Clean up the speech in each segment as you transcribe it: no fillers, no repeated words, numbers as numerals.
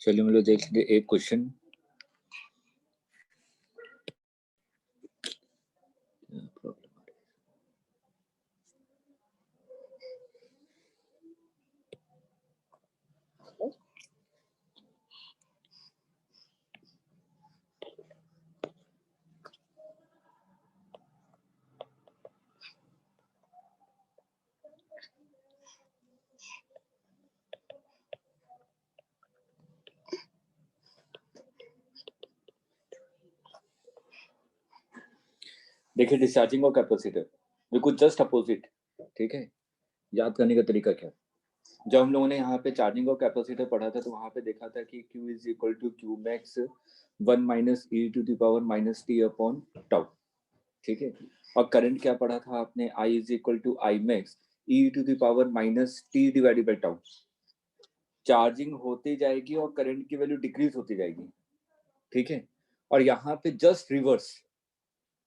चलिए हम लोग देख लेंगे एक क्वेश्चन। देखिए डिस्चार्जिंग ऑफ कैपेसिटर बिल्कुल जस्ट अपोजिट। ठीक है, याद करने का तरीका क्या, जब हम लोगों ने यहाँ पे चार्जिंग ऑफ कैपेसिटर पढ़ा था तो वहाँ पे देखा था कि Q is equal to Q max 1 minus E to the power minus T upon tau. ठीक है, और करंट क्या पढ़ा था आपने, I is equal to I max E to the power minus T divided by tau. Charging होती जाएगी और करंट की वैल्यू डिक्रीज होती जाएगी। ठीक है, और यहाँ पे जस्ट रिवर्स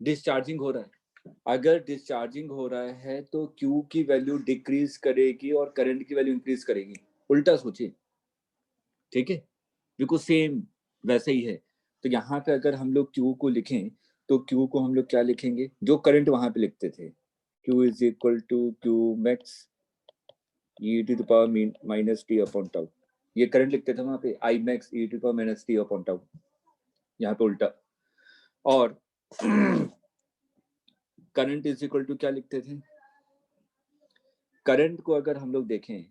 डिस्चार्जिंग हो रहा है। अगर डिस्चार्जिंग हो रहा है तो Q की वैल्यू डिक्रीज करेगी और करंट की वैल्यू इंक्रीज करेगी। उल्टा सोचिए। ठीक है, बिल्कुल सेम वैसे ही है। तो यहाँ पे अगर हम लोग Q को लिखें तो Q को हम लोग क्या लिखेंगे, जो करंट वहां पे लिखते थे, Q is equal to Q max E to the power minus T upon tau. ये करंट लिखते थे वहां पे, I max E to the power minus T upon tau. यहाँ पे उल्टा। और करंट इज इक्वल टू क्या लिखते थे, करंट को अगर हम लोग देखें,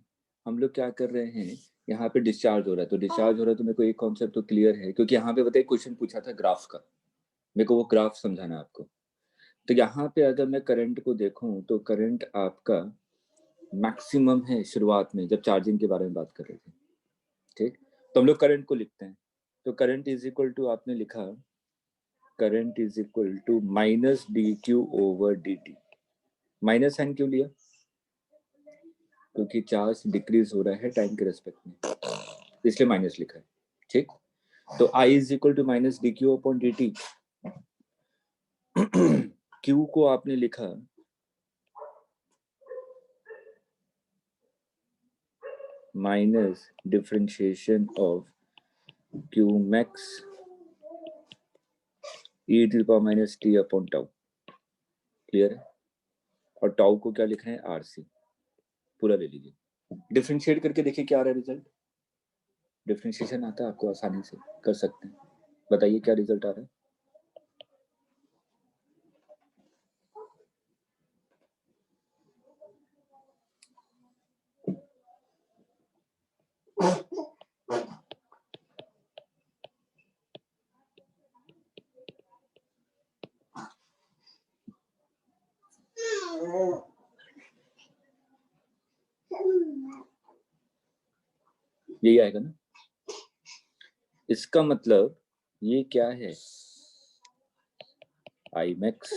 हम लोग क्या कर रहे हैं, यहाँ पे डिस्चार्ज हो रहा है, तो डिस्चार्ज हो रहा है तो मेरे को एक कॉन्सेप्ट तो क्लियर है, क्योंकि यहाँ पे बताइए क्वेश्चन पूछा था ग्राफ का, मेरे को वो ग्राफ समझाना है आपको। तो यहाँ पे अगर मैं करंट को देखूं तो करंट आपका मैक्सिमम है शुरुआत में, जब चार्जिंग के बारे में बात कर रहे थे। ठीक, तो हम लोग करंट को लिखते हैं, तो करंट इज इक्वल टू आपने लिखा current is equal to minus D Q over D T. Minus sign क्यों लिया, क्योंकि चार्ज डिक्रीज हो रहा है टाइम के रेस्पेक्ट में, इसलिए माइनस लिखा है। ठीक, तो I is equal to minus D Q upon D T. Q को आपने लिखा minus differentiation of Q max E to the power minus T upon tau. Clear है, और टाउ को क्या लिख रहे हैं, आर सी। पूरा ले लीजिए, डिफरेंशिएट करके देखिए क्या आ रहा है रिजल्ट। डिफरेंशिएशन आता है आपको, आसानी से कर सकते हैं, बताइए क्या रिजल्ट आ रहा है। यही आएगा ना, इसका मतलब ये क्या है, I max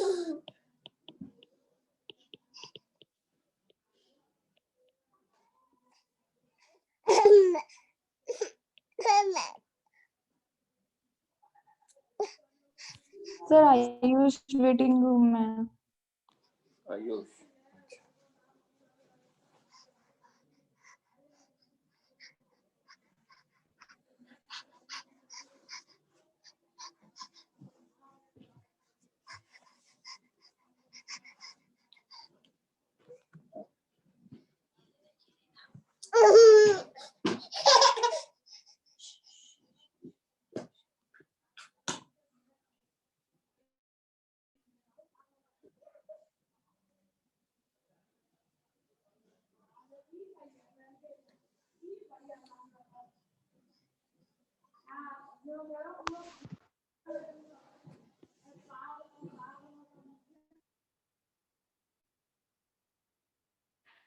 sir Ayush waiting room में। आयुष,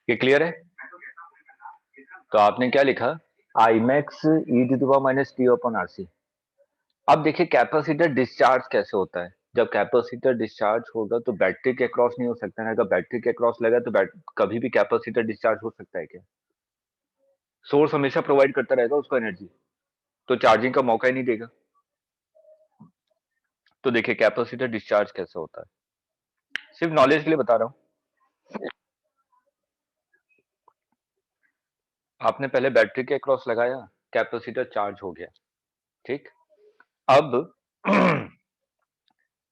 ये क्लियर है। तो आपने क्या लिखा, I max E to the power minus T upon RC. अब देखिए कैपेसिटर डिस्चार्ज कैसे होता है। जब कैपेसिटर डिस्चार्ज होगा तो बैटरी के अक्रॉस नहीं हो सकता है, अगर बैटरी के अक्रॉस लगा तो कभी भी कैपेसिटर डिस्चार्ज हो सकता है क्या? सोर्स हमेशा प्रोवाइड करता रहेगा उसको एनर्जी, तो चार्जिंग का मौका ही नहीं देगा। तो देखिए कैपेसिटर डिस्चार्ज कैसे होता है, सिर्फ नॉलेज के लिए बता रहा हूं। आपने पहले बैटरी के अक्रॉस लगाया, कैपेसिटर चार्ज हो गया, ठीक। अब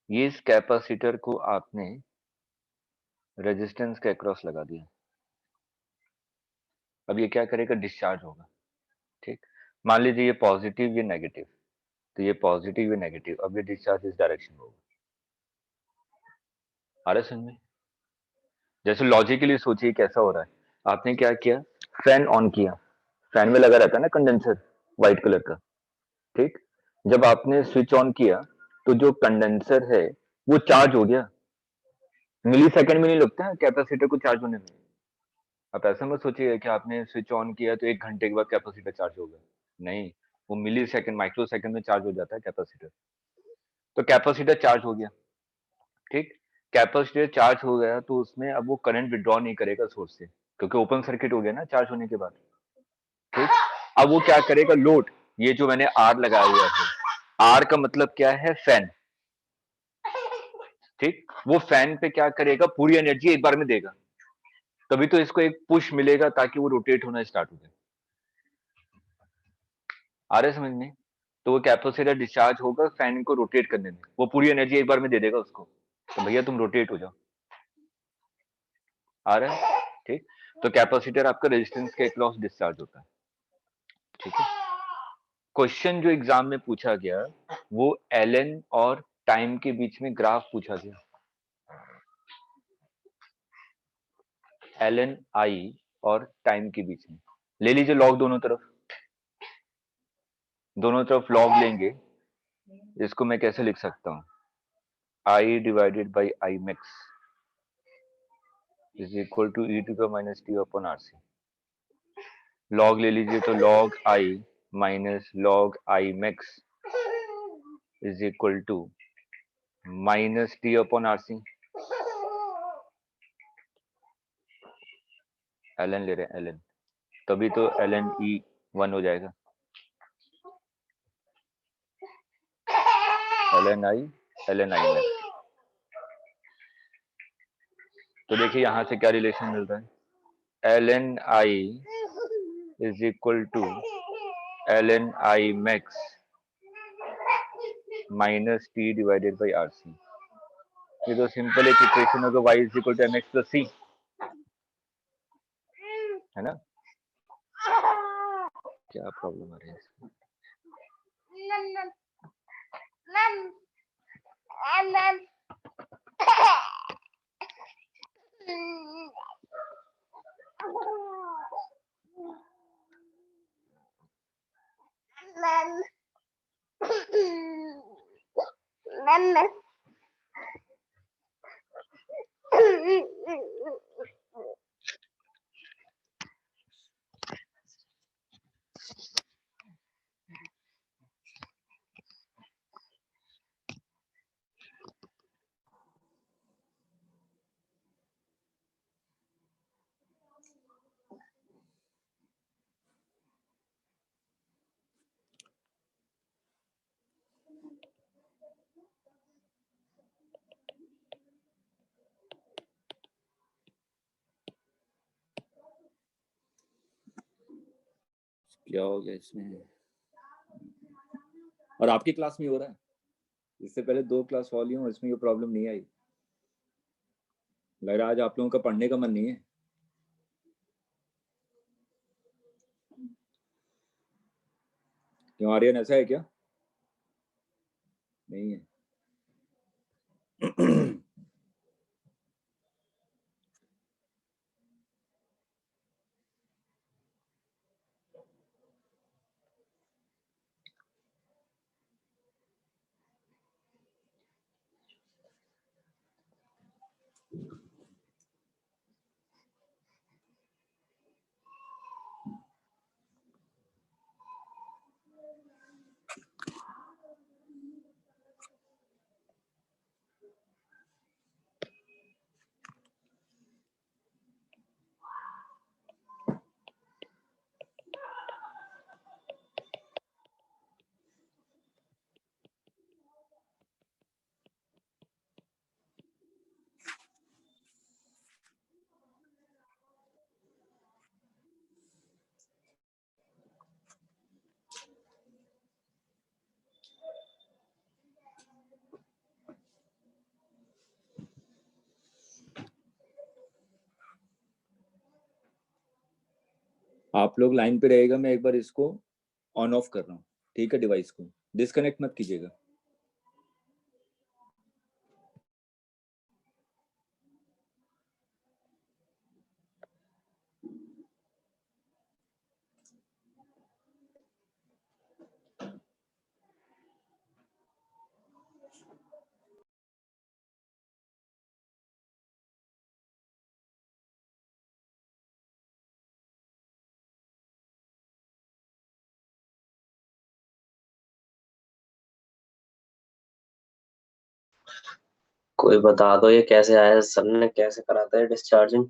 ये इस कैपेसिटर को आपने रेजिस्टेंस के अक्रॉस लगा दिया। अब ये क्या करेगा, डिस्चार्ज होगा, ठीक। मान लीजिए ये पॉजिटिव ये नेगेटिव, तो ये पॉजिटिव ये नेगेटिव, अब ये डिस्चार्ज इस डायरेक्शन में होगा। आ रहा है समझ में? जैसे लॉजिकली सोचिए कैसा हो रहा है। आपने क्या किया, फैन ऑन किया, फैन में लगा रहता है ना कंडेंसर व्हाइट कलर का, ठीक। जब आपने स्विच ऑन किया तो जो कंडेंसर है वो चार्ज हो गया। मिली सेकंड में नहीं लगता है कैपेसिटर को चार्ज होने में। आप ऐसा मत सोचिए कि आपने स्विच ऑन किया तो 1 घंटे के बाद कैपेसिटर चार्ज होगा, नहीं, वो मिली सेकंड माइक्रो सेकंड में चार्ज हो जाता है कैपेसिटर। तो कैपेसिटर चार्ज हो गया, ठीक। कैपेसिटर चार्ज हो गया तो उसमें अब वो करंट विड्रॉ नहीं करेगा सोर्स से, क्योंकि ओपन सर्किट हो गया ना चार्ज होने के बाद, ठीक। अब वो क्या करेगा, लोड, ये जो मैंने आर लगाया हुआ है, आर का मतलब क्या है, फैन, ठीक। वो फैन पे क्या करेगा, पूरी एनर्जी एक बार में देगा, तभी तो इसको एक पुश मिलेगा ताकि वो रोटेट होना स्टार्ट हो जाए। आ रहा है समझ में? तो वो कैपेसिटर डिस्चार्ज होगा फैन को रोटेट करने में, वो पूरी एनर्जी एक बार में दे देगा उसको, तो भैया तुम रोटेट हो जाओ। आ रहा है, ठीक। तो कैपेसिटर आपका रेजिस्टेंस के अक्रॉस डिस्चार्ज होता है, ठीक है। क्वेश्चन जो एग्जाम में पूछा गया वो एलएन और टाइम के बीच में ग्राफ पूछा गया, एलएन आई और टाइम के बीच में। ले लीजिए लॉग दोनों तरफ लॉग लेंगे। इसको मैं कैसे लिख सकता हूं, I divided by I max is equal to E to the minus T upon RC. Log ले लीजिए तो log I minus log I max is equal to minus T upon RC. LN ले रहे हैं एलएन, तभी तो LN ई 1 हो जाएगा, एलएन आई मैक्स। तो देखिए यहां से क्या रिलेशन मिल रहा है, LN I is equal to LN I max minus T divided by RC. ये तो सिंपल एक इक्वेशन होगा, y is equal to M X plus C, है ना? क्या प्रॉब्लम आ रही है इसमें? क्या हो गया इसमें? और आपकी क्लास में हो रहा है? इससे पहले 2 क्लास वाली हूँ, इसमें ये प्रॉब्लम नहीं आई। लग रहा है आज आप लोगों का पढ़ने का मन नहीं है। क्यों आर्यन, ऐसा है क्या? नहीं है। आप लोग लाइन पे रहेगा, मैं एक बार इसको ऑन ऑफ कर रहा हूँ, ठीक है? डिवाइस को डिस्कनेक्ट मत कीजिएगा। कोई बता दो ये कैसे आया, सर ने कैसे कराता है डिस्चार्जिंग?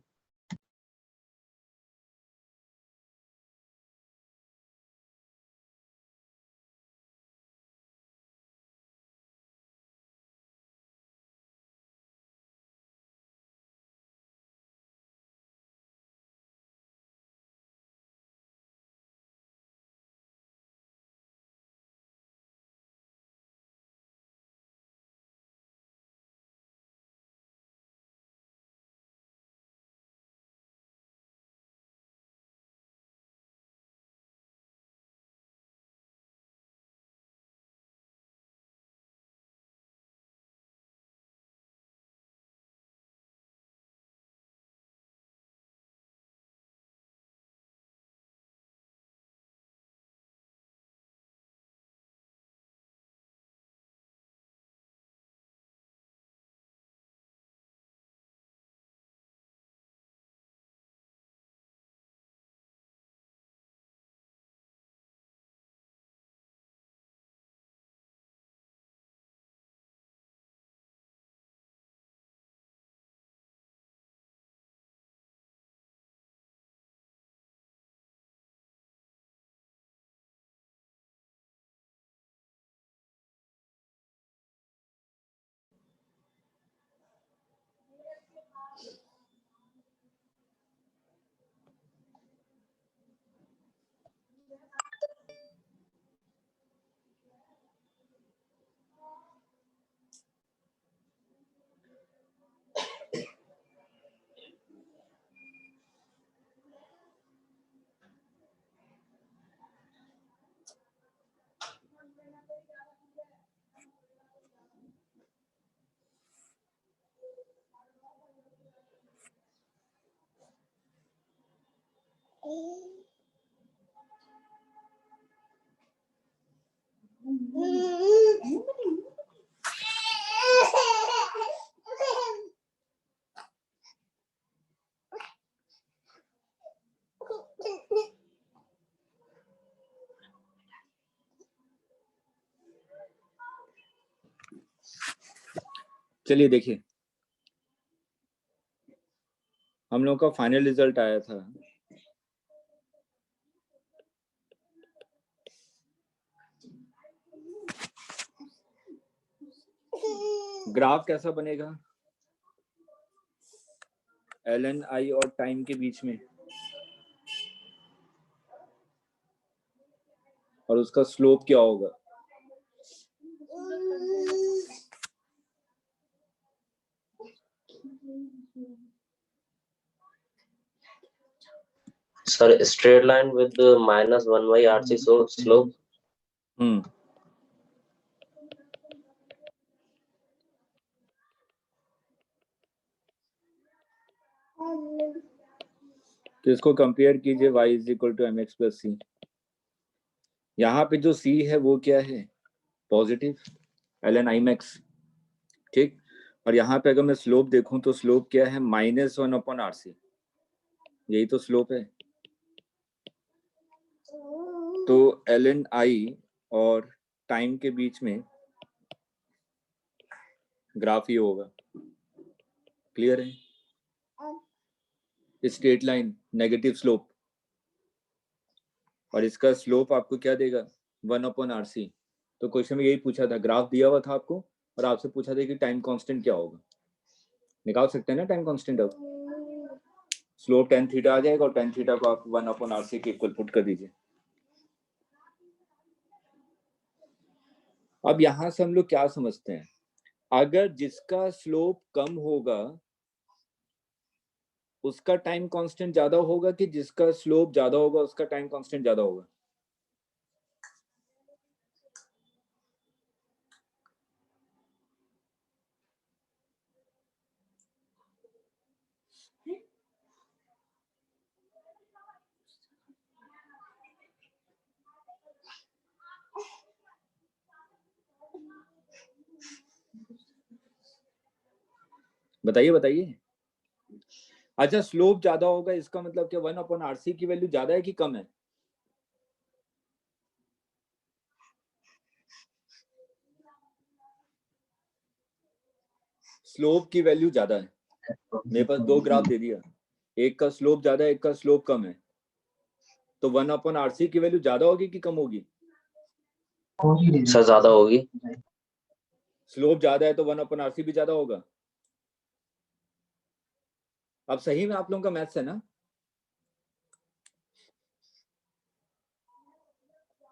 चलिए देखिए, हम लोगों का फाइनल रिजल्ट आया था। ग्राफ कैसा बनेगा? LNI और टाइम के बीच में, और उसका स्लोप क्या होगा? Sir straight line with -1/RC slope. तो इसको कंपेयर कीजिए y = mx + c। यहाँ पे जो c है वो क्या है? पॉजिटिव ln Imax, ठीक। और यहाँ पे अगर मैं स्लोप देखूं तो स्लोप क्या है? -1/RC, यही तो स्लोप है। तो LNI और टाइम के बीच में ग्राफ ही होगा। क्लियर है? स्ट्रेट लाइन, नेगेटिव स्लोप, और इसका स्लोप आपको क्या देगा? 1/RC। तो क्वेश्चन में यही पूछा था, ग्राफ दिया हुआ था आपको और आपसे पूछा था कि टाइम कांस्टेंट क्या होगा। निकाल सकते हैं ना टाइम कांस्टेंट। अब स्लोप tan θ आ जाएगा और tan θ को आप 1/RC के इक्वल पुट कर दीजिए। अब यहां से हम लोग क्या समझते हैं? अगर जिसका स्लोप कम होगा उसका टाइम कांस्टेंट ज्यादा होगा कि जिसका स्लोप ज्यादा होगा उसका टाइम कांस्टेंट ज्यादा होगा? बताइए बताइए। अच्छा, स्लोप ज्यादा होगा इसका मतलब क्या 1/RC की वैल्यू ज्यादा है कि कम है? स्लोप की वैल्यू ज्यादा है। मेरे पास दो ग्राफ दे दिया, एक का स्लोप ज्यादा है, एक का स्लोप कम है, तो 1/RC की वैल्यू ज्यादा होगी कि कम होगी? सर ज्यादा होगी। स्लोप ज्यादा है तो 1/RC भी ज्यादा होगा। अब सही में आप लोगों का मैथ्स है ना?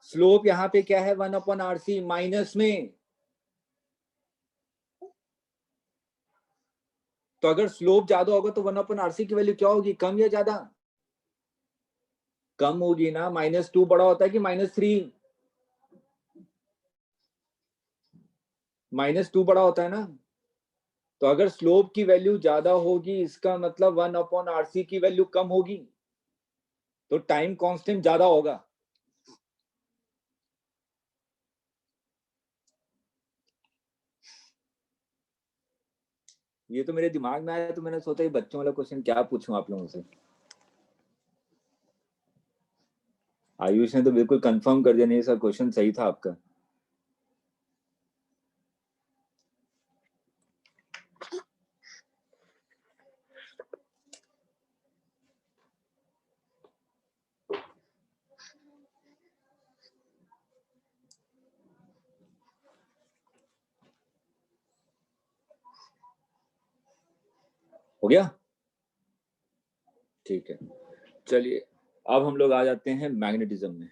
स्लोप यहाँ पे क्या है 1/RC माइनस में, तो अगर स्लोप ज्यादा होगा तो 1/RC की वैल्यू क्या होगी, कम या ज्यादा? कम होगी ना, -2 बड़ा होता है कि -3? -2 बड़ा होता है ना। तो अगर स्लोप की वैल्यू ज्यादा होगी इसका मतलब 1/RC की वैल्यू कम होगी, तो टाइम कांस्टेंट ज्यादा होगा। ये तो मेरे दिमाग में आया तो मैंने सोचा ये बच्चों वाला क्वेश्चन क्या पूछूं आप लोगों से। आयुष ने तो बिल्कुल कंफर्म कर दिया, नहीं सर क्वेश्चन सही था आपका। हो गया, ठीक है। चलिए अब हम लोग आ जाते हैं मैग्नेटिज्म में।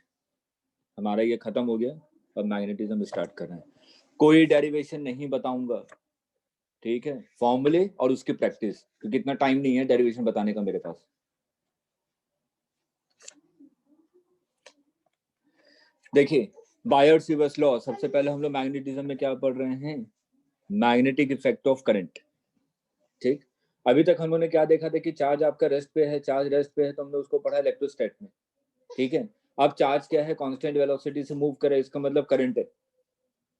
हमारा ये खत्म हो गया, अब मैग्नेटिज्म स्टार्ट कर रहे हैं। कोई डेरिवेशन नहीं बताऊंगा, ठीक है, फॉर्मूले और उसकी प्रैक्टिस, क्योंकि इतना टाइम नहीं है डेरिवेशन बताने का मेरे पास। देखिए बायर-सीवर्स लॉ, सबसे पहले हम लोग मैग्नेटिज्म में क्या पढ़ रहे हैं, मैग्नेटिक इफेक्ट ऑफ करंट। ठीक, अभी तक हम लोगों ने क्या देखा था कि चार्ज आपका रेस्ट पे है, चार्ज रेस्ट पे है तो हमने उसको पढ़ा इलेक्ट्रोस्टैट में, ठीक है। अब चार्ज क्या है, कांस्टेंट वेलोसिटी से मूव करे, इसका मतलब करंट है,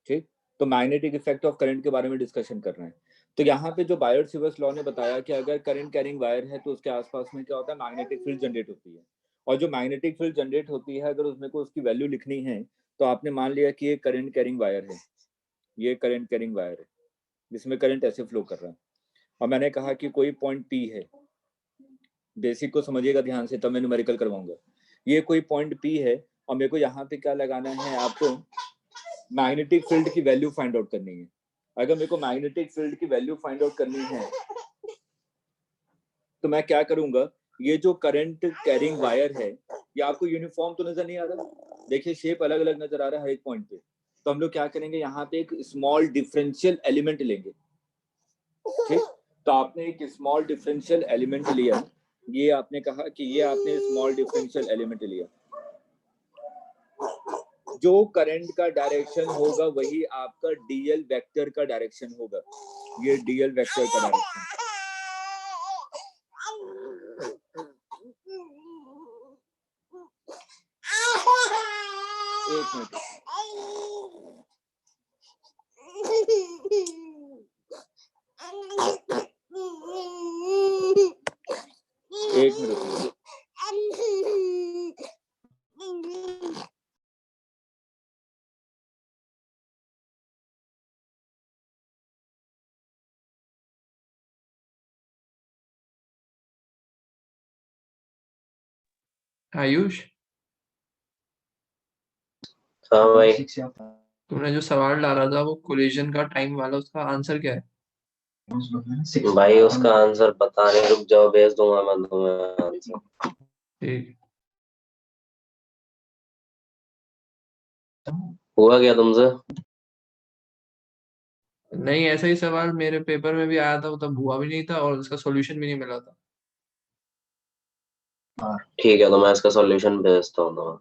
ठीक। तो मैग्नेटिक इफेक्ट ऑफ करंट के बारे में डिस्कशन कर रहे हैं। तो यहाँ पे जो बायर-सीवर्स लॉ ने बताया कि अगर करंट कैरिंग वायर है तो उसके आसपास में क्या होता है, मैग्नेटिक फील्ड जनरेट होती है, और जो मैग्नेटिक फील्ड जनरेट होती है अगर उसमें को उसकी वैल्यू लिखनी है तो आपने मान लिया कि ये करंट कैरिंग वायर है, ये करंट कैरिंग वायर है जिसमें करंट ऐसे फ्लो कर रहा है। और मैंने कहा कि कोई पॉइंट पी है, बेसिक को समझिएगा ध्यान से तब मैं न्यूमेरिकल करवाऊंगा। ये कोई पॉइंट पी है और मेरे को यहाँ पे क्या लगाना है, आपको मैग्नेटिक फील्ड की वैल्यू फाइंड आउट करनी है। अगर मेरे को मैग्नेटिक फील्ड की वैल्यू फाइंड आउट करनी है तो मैं क्या करूंगा, ये जो करंट कैरिंग वायर है ये आपको यूनिफॉर्म तो नजर नहीं आ रहा, देखिए शेप अलग अलग नजर आ रहा है हर एक पॉइंट पे। तो हम लोग क्या करेंगे, यहाँ पे एक स्मॉल डिफरेंशियल एलिमेंट लेंगे, ठीक। तो आपने एक स्मॉल डिफरेंशियल एलिमेंट लिया, ये आपने कहा कि ये आपने स्मॉल डिफरेंशियल एलिमेंट लिया, जो करंट का डायरेक्शन होगा वही आपका डीएल वेक्टर का डायरेक्शन होगा, ये डीएल वेक्टर का डायरेक्शन। एक मिनट, एक मिनट। आयुष, हाँ भाई। तुमने जो सवाल डाला था वो कोलिजन का टाइम वाला, उसका आंसर क्या है? भाई उसका आंसर पता नहीं, रुक जाओ भेज दूंगा मैं तुम्हें आंसर। ठीक। हुआ क्या तुमसे? नहीं, ऐसा ही सवाल मेरे पेपर में भी आया था, वो तब हुआ भी नहीं था और उसका सॉल्यूशन भी नहीं मिला था। ठीक है, तो मैं इसका सॉल्यूशन भेजता हूँ तुम्हें।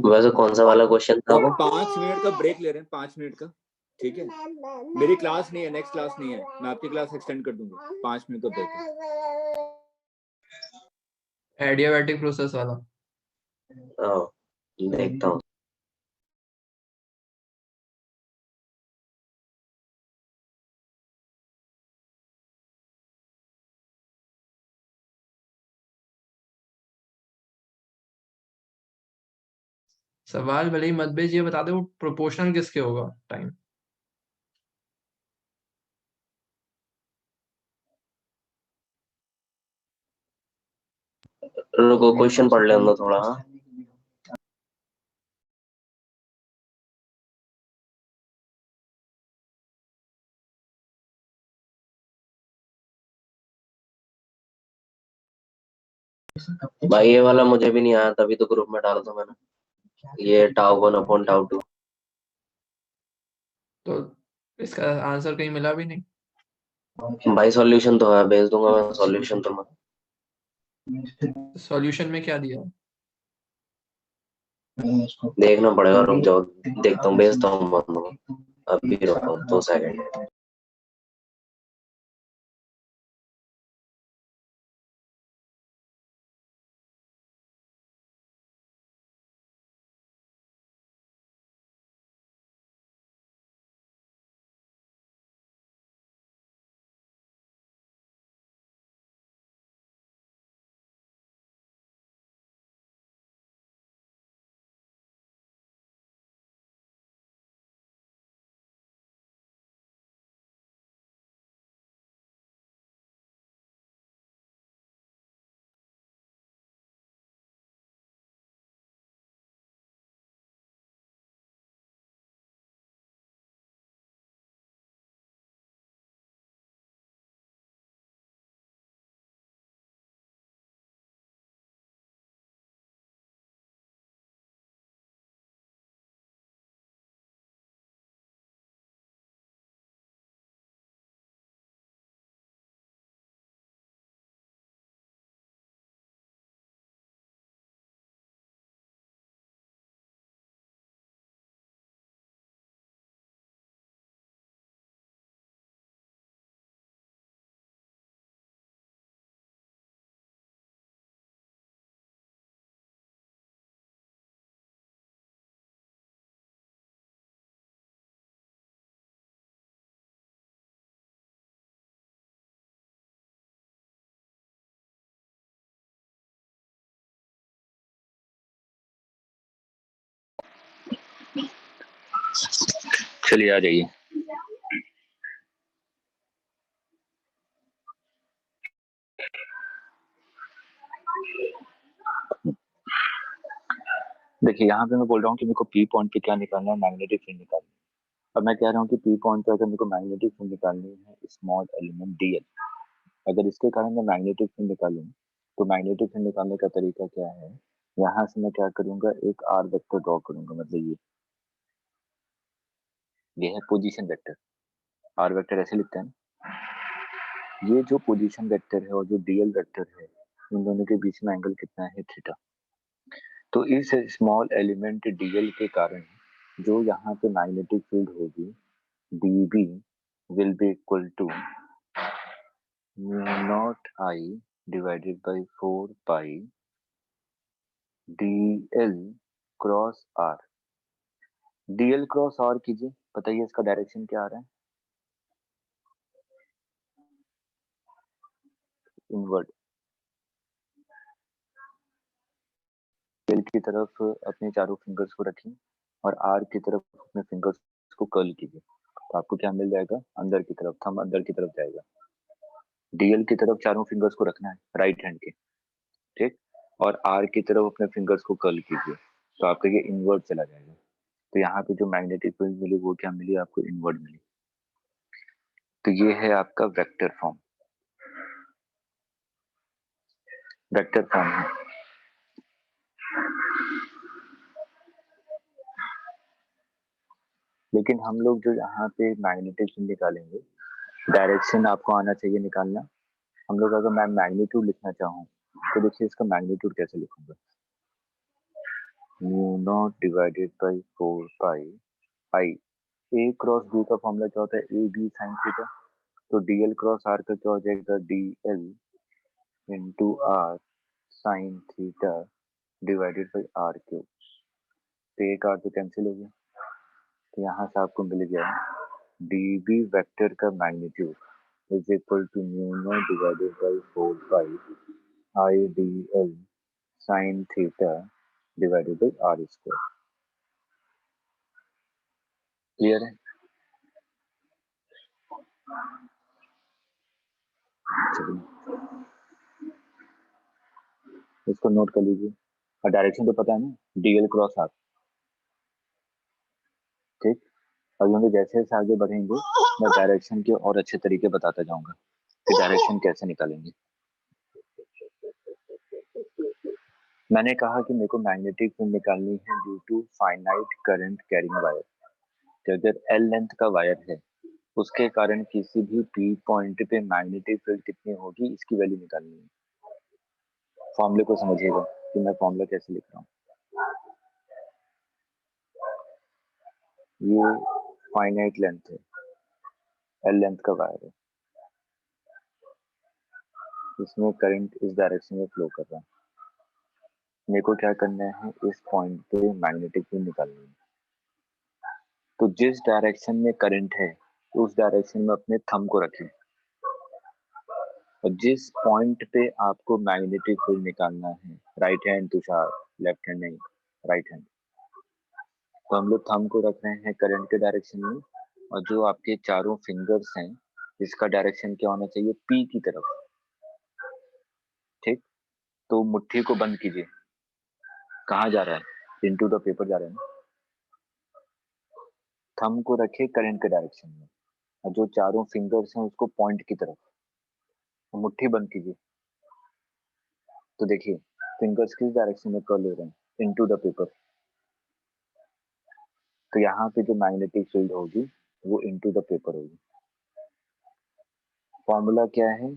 वैसे कौन सा वाला क्वेश्चन था वो? 5 मिनट का ब्रेक ले रहे हैं, 5 मिनट का, ठीक है। मेरी क्लास नहीं है, नेक्स्ट क्लास नहीं है, मैं आपकी क्लास एक्सटेंड कर दूंगा। 5 मिनट का ब्रेक है। एडियाबैटिक प्रोसेस वाला। हाँ, देखता हूँ। सवाल भले ही मत भेज, ये बता दे वो प्रोपोर्शनल किसके होगा टाइम। रुको, क्वेश्चन पढ़ लेना थोड़ा। हाँ, भाई ये वाला मुझे भी नहीं आया, तभी तो ग्रुप में डाला था मैंने। ये τ1/τ2। तो इसका आंसर कहीं मिला भी नहीं। भाई सॉल्यूशन तो है, भेज दूंगा मैं सॉल्यूशन तुम्हें। सॉल्यूशन में क्या दिया है? देखना पड़ेगा, रुक जाओ, देखता हूँ, भेजता हूँ मैं तुम्हें। अभी रुको 2 सेकंड। चलिए आ जाइए। देखिए यहाँ पे मैं बोल रहा हूँ कि मेरे को पी पॉइंट पे क्या निकालना है, मैग्नेटिक फील्ड निकालनी है। अब मैं कह रहा हूँ कि पी पॉइंट पे अगर मेरे को मैग्नेटिक फील्ड निकालनी है स्मॉल एलिमेंट डीएल, अगर इसके कारण मैं मैग्नेटिक फील्ड निकालूं तो मैग्नेटिक फील्ड निकालने का तरीका क्या है। यहाँ से मैं क्या करूंगा, एक आर वेक्टर ड्रॉ करूंगा, मतलब ये है पोजीशन वेक्टर। आर वेक्टर ऐसे लिखते हैं, ये जो पोजीशन वेक्टर है और जो डीएल वेक्टर है, इन दोनों के बीच में एंगल कितना है, थीटा। तो इस स्मॉल एलिमेंट डीएल के कारण जो यहाँ पे मैग्नेटिक फील्ड होगी dB will be equal to mu naught I divided by 4 pi dl cross r। dl cross r कीजिए, बताइए इसका डायरेक्शन क्या आ रहा है, इनवर्ड। dl की तरफ अपने चारों फिंगर्स को रखिए और r की तरफ अपने फिंगर्स को कर्ल कीजिए, तो आपको क्या मिल जाएगा, अंदर की तरफ, थंब अंदर की तरफ जाएगा। dl की तरफ चारों फिंगर्स को रखना है राइट हैंड के, ठीक। और आर की तरफ अपने फिंगर्स को कर्ल कीजिए, तो आपका ये इनवर्ट चला जाएगा। तो यहाँ पे जो मैग्नेटिक फील्ड मिली वो क्या मिली आपको, इनवर्ट मिली। तो ये है आपका वेक्टर फॉर्म, वेक्टर फॉर्म है। लेकिन हम लोग जो यहाँ पे मैग्नेटिक फील्ड निकालेंगे, डायरेक्शन आपको आना चाहिए निकालना। हम लोग अगर मैं मैग्नीट्यूड लिखना चाहूँ तो देखिए इसका मैग्नीट्यूड कैसे लिखूंगा, mu naught divided by 4 pi I. A cross B का फॉर्मूला क्या होता है, ए बी साइन थीटा। तो डीएल क्रॉस आर का क्या हो जाएगा, DL into R sine theta divided by R cube. तो एक आर तो कैंसिल हो गया, तो यहाँ से आपको मिल गया डी बी वेक्टर का magnitude is equal to mu naught divided by 4 pi I D L sine theta divided by R square. Clear है? चलिए इसको नोट कर लीजिए, और डायरेक्शन तो पता है ना, डीएल क्रॉस आर। ठीक, और हम जैसे जैसे आगे बढ़ेंगे मैं डायरेक्शन के और अच्छे तरीके बताता जाऊंगा कि डायरेक्शन कैसे निकालेंगे। मैंने कहा कि मेरे को मैग्नेटिक फील्ड निकालनी है due to finite current carrying wire. तो अगर एल लेंथ का वायर है उसके कारण किसी भी पी पॉइंट पे मैग्नेटिक फील्ड कितनी होगी इसकी वैल्यू निकालनी है। फॉर्मूले को समझिएगा कि मैं फॉर्मूला कैसे लिख रहा हूँ। ये फाइनाइट लेंथ है, एल लेंथ का वायर है, इसमें करंट इस डायरेक्शन में फ्लो कर रहा है। मेरे को क्या करना है, इस पॉइंट पे मैग्नेटिक फील्ड निकालनी है। तो जिस डायरेक्शन में करंट है उस डायरेक्शन में अपने थंब को रखें, और जिस पॉइंट पे आपको मैग्नेटिक फील्ड निकालना है, right hand Tushar, left hand नहीं, राइट हैंड। तो हम लोग थंब को रख रहे हैं करंट के डायरेक्शन में, और जो आपके चारों फिंगर्स हैं इसका डायरेक्शन क्या होना चाहिए, पी की तरफ। ठीक, तो मुट्ठी को बंद कीजिए। कहाँ जा रहा है, इनटू द पेपर जा रहा है ना। थंब को रखे करंट के डायरेक्शन में, और जो चारों फिंगर्स हैं उसको पॉइंट की तरफ, मुट्ठी बंद कीजिए। तो देखिए फिंगर्स किस डायरेक्शन में कर्ल हो रहे हैं, इनटू द पेपर। तो यहाँ पे जो मैग्नेटिक फील्ड होगी वो इनटू द पेपर होगी। फॉर्मूला क्या है,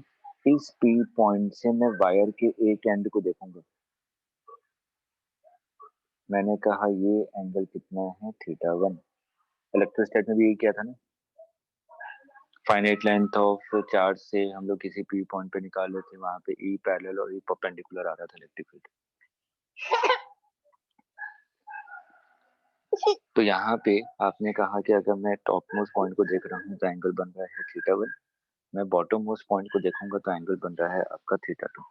इस पी पॉइंट से मैं वायर के एक एंड को देखूंगा। मैंने कहा ये एंगल कितना है, थीटा 1। इलेक्ट्रोस्टैट में भी यही किया था ना, फाइनाइट लेंथ ऑफ चार्ज से हम लोग किसी पी पॉइंट पे निकाल रहे थे, वहां पे ई पैरेलल और ई परपेंडिकुलर आ रहा था इलेक्ट्रिक फील्ड। तो यहाँ पे आपने कहा कि अगर मैं टॉप मोस्ट पॉइंट को देख रहा हूँ तो एंगल बन रहा है थीटा 1, मैं बॉटम मोस्ट पॉइंट को देखूंगा तो एंगल बन रहा है आपका थीटा 2।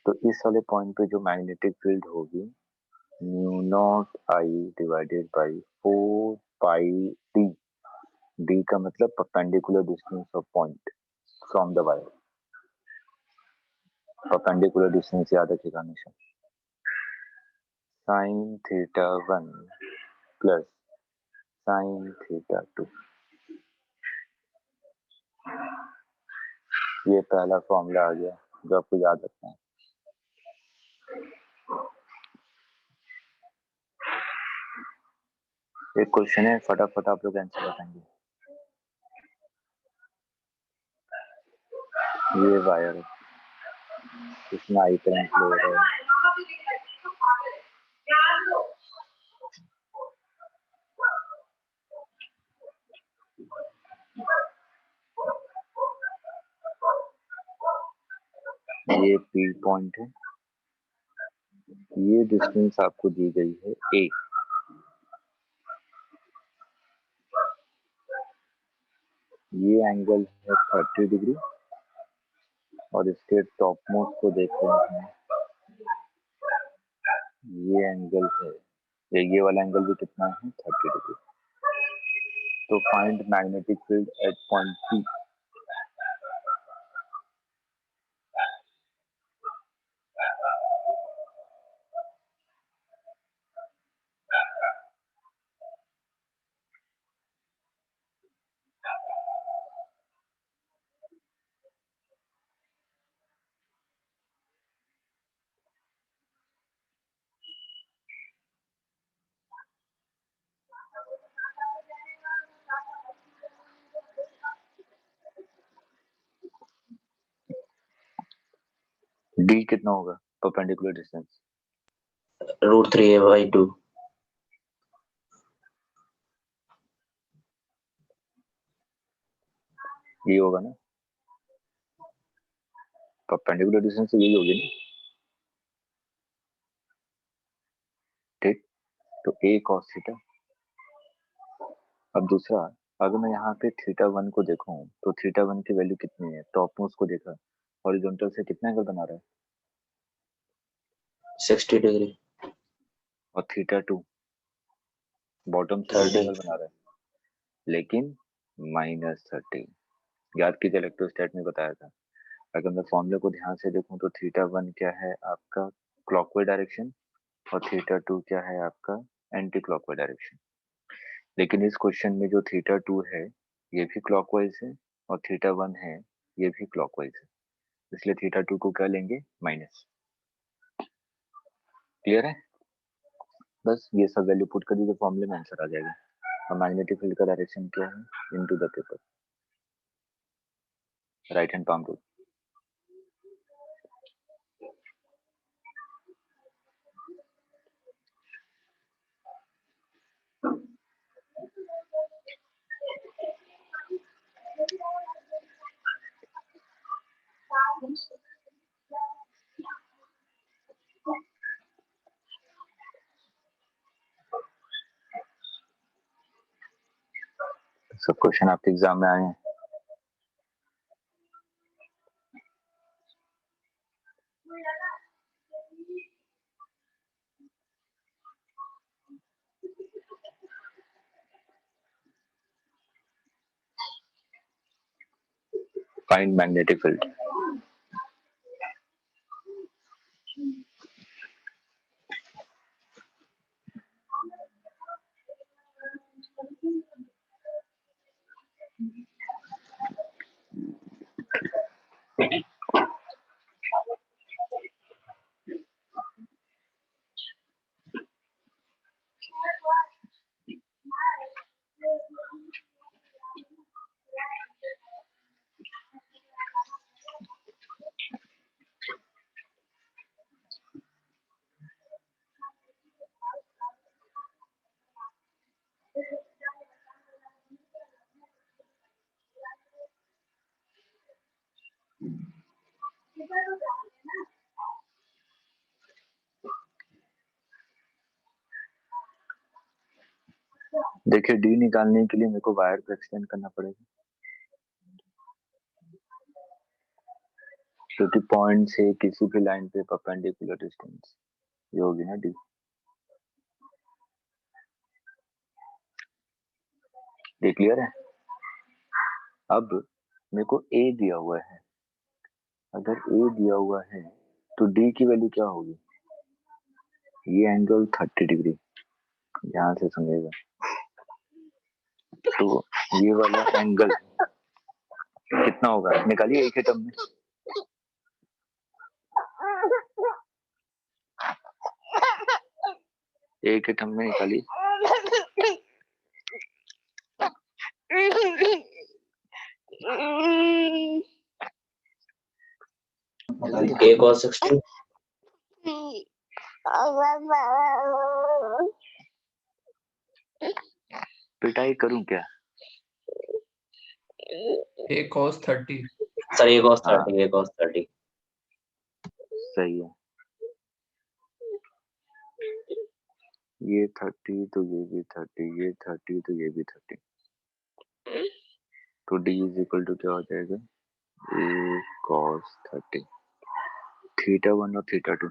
तो इस वाले पॉइंट पे जो मैग्नेटिक फील्ड होगी, mu naught I divided by 4 pi D. D का मतलब perpendicular distance of point from the wire. Perpendicular distance याद रखिएगा हमेशा। Sine theta 1 plus sine theta 2, ये पहला फॉर्मूला आ गया जो आपको याद रखना है। एक क्वेश्चन है, फटाफट आप लोग आंसर बताएंगे। ये वायर है, इसमें आई करंट फ्लो हो रहा है। ये पी पॉइंट है, ये डिस्टेंस आपको दी गई है ए। ये एंगल है 30 डिग्री, और इसके टॉप मोस्ट को देख रहे हैं, ये एंगल है, ये वाला एंगल भी कितना है, 30 डिग्री। तो find magnetic field eight point P. D कितना होगा परपेंडिकुलर डिस्टेंस? √3a/2। ये होगा ना, परपेंडिकुलर डिस्टेंस तो यही होगी ना, ठीक। तो ए कॉस थीटा। अब दूसरा, अगर मैं यहाँ पे θ1 को देखूं तो θ1 की वैल्यू कितनी है? टॉप मोस्ट को देखा, हॉरिजॉन्टल से कितना एंगल बना रहा है? 60 डिग्री। और θ2 बॉटम से कितना 30। एंगल बना रहा है? लेकिन -30। याद कीजिए इलेक्ट्रोस्टैट में बताया था, अगर मैं फॉर्मूले को ध्यान से देखूं तो θ1 क्या है आपका क्लॉकवाइज डायरेक्शन और θ2 क्या है आपका एंटी क्लॉकवाइज डायरेक्शन। लेकिन इस क्वेश्चन में जो θ2 है ये भी क्लॉकवाइज है और θ1 है ये भी क्लॉकवाइज है, इसलिए θ2 को क्या लेंगे? माइनस। क्लियर है? बस ये सब वैल्यू पुट कर दीजिए, फॉर्मूले में आंसर आ जाएगा। और मैग्नेटिक फील्ड का डायरेक्शन क्या है? Into the paper, right hand palm rule. सब क्वेश्चन आपके एग्जाम में आए हैं। Find magnetic field. देखिए डी निकालने के लिए मेरे को वायर को एक्सटेंड करना पड़ेगा, क्योंकि पॉइंट से किसी भी लाइन पे परपेंडिकुलर डिस्टेंस ये होगी ना डी। ये क्लियर है? अब मेरे को ए दिया हुआ है, अगर ए दिया हुआ है तो डी की वैल्यू क्या होगी? ये एंगल 30 डिग्री, ध्यान से सुनिएगा। तो ये वाला एंगल कितना होगा निकालिए एक ही टर्म में। एक ही टर्म में निकालिए। a cos 60। पिटाई करूं क्या? a cos 30। Sir a cos हाँ 30, a cos 30। सही है, ये 30 तो ये भी 30, ये 30 तो ये भी 30, तो डी इज इक्वल टू क्या हो जाएगा? ए कॉस 30। θ1 और θ2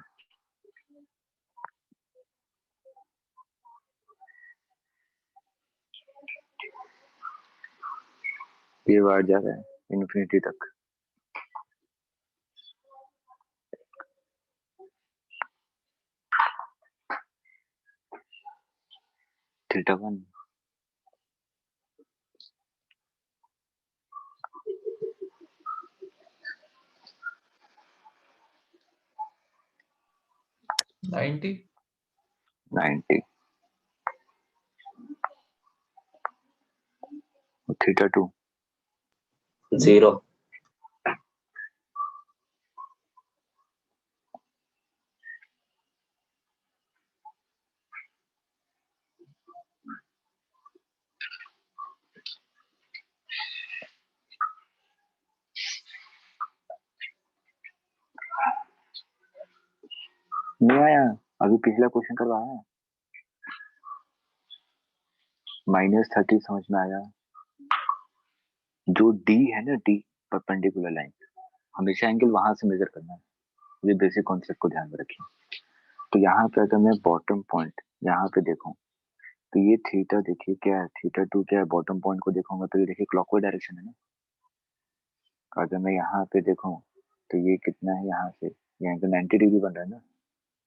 ये बाहर जा रहा है इन्फिनिटी तक। θ1 90। 90 और θ2 0। नहीं आया, अभी पिछला क्वेश्चन करवाया। -30 समझ में आया। जो डी है ना, डी परपेंडिकुलर लाइन, हमेशा एंगल वहां से मेजर करना है। ये बेसिक कॉन्सेप्ट को ध्यान में रखिए। तो यहाँ पे अगर मैं बॉटम पॉइंट यहाँ पे देखूं तो ये थीटा, देखिए क्या है, थीटा 2 क्या है, बॉटम पॉइंट को देखूंगा तो ये देखिए क्लॉकवाइज डायरेक्शन है ना। अगर मैं यहाँ पे देखूं तो ये कितना है, यहाँ से ये एंगल 90 डिग्री बन रहा है ना।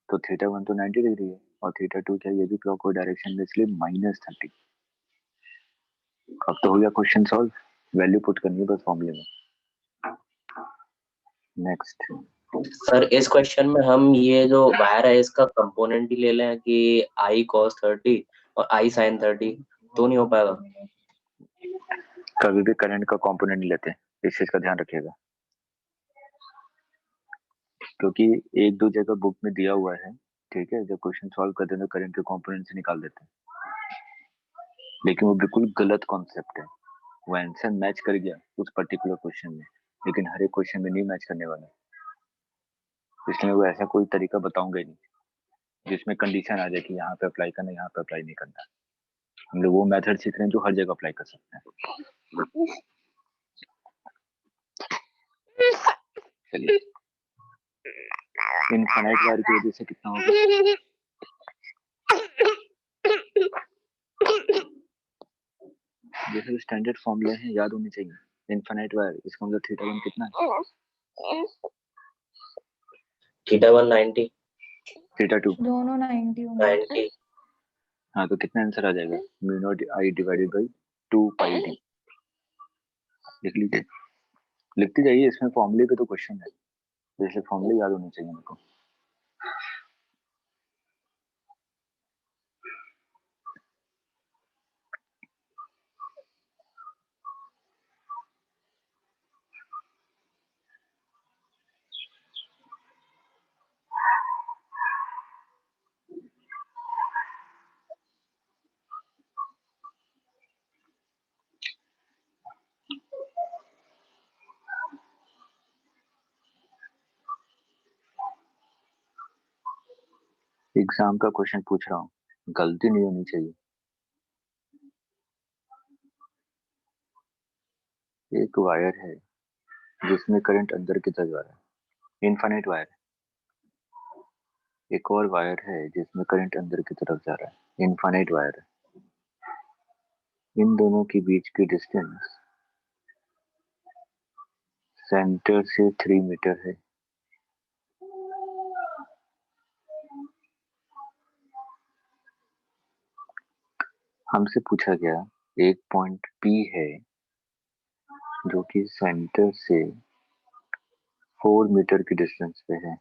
तो थीटा 1 तो 90 डिग्री है और थीटा 2 क्या है, ये भी क्लॉकवाइज डायरेक्शन में, इसलिए -30। अब तो हो गया क्वेश्चन सॉल्व, वैल्यू पुट करनी है बस फॉर्मूले में। नेक्स्ट। सर इस क्वेश्चन में हम ये जो वायर है इसका कंपोनेंट ही ले लें कि I cos 30 और I sin 30, तो नहीं हो पाएगा? कभी भी करंट का कंपोनेंट नहीं लेते, इस चीज का ध्यान रखिएगा, क्योंकि एक दो जगह बुक में दिया हुआ है, ठीक है, जब क्वेश्चन सॉल्व करते हैं तो करंट के कंपोनेंट से निकाल देते हैं, लेकिन वो बिल्कुल गलत कॉन्सेप्ट है। वो आंसर मैच कर गया उस पर्टिकुलर क्वेश्चन में, लेकिन हर एक क्वेश्चन में नहीं मैच करने वाला, इसलिए वो ऐसा कोई तरीका बताऊंगा ही नहीं जिसमें कंडीशन आ जाए कि यहाँ पे अप्लाई करना, यहाँ पे अप्लाई नहीं करना। हम लोग वो मेथड सीख रहे हैं जो हर जगह अप्लाई कर सकते हैं। चलिए, इनफाइनाइट वायर की वजह से कितना होगा, जैसे स्टैंडर्ड फॉर्मूले हैं याद होने चाहिए। इनफाइनाइट वायर, इसका मतलब थीटा 1 कितना है, थीटा 1 90, थीटा 2 दोनों 90 होंगे। 90। हाँ, तो कितना आंसर आ जाएगा, μ0 I divided by 2 pi D. लिख लीजिए, लिखते जाइए, इसमें फॉर्मूले पे तो क्वेश्चन है, जैसे फॉर्मूले याद होने चाहिए मेरे को। एग्जाम का क्वेश्चन पूछ रहा हूँ, गलती नहीं होनी चाहिए। एक वायर है जिसमें करंट अंदर की तरफ जा रहा है, इनफाइनाइट वायर। एक और वायर है जिसमें करंट अंदर की तरफ जा रहा है, इनफाइनाइट वायर है। इन दोनों के बीच की डिस्टेंस सेंटर से 3 मीटर है। हमसे पूछा गया एक पॉइंट P है जो कि सेंटर से 4 मीटर की डिस्टेंस पे है।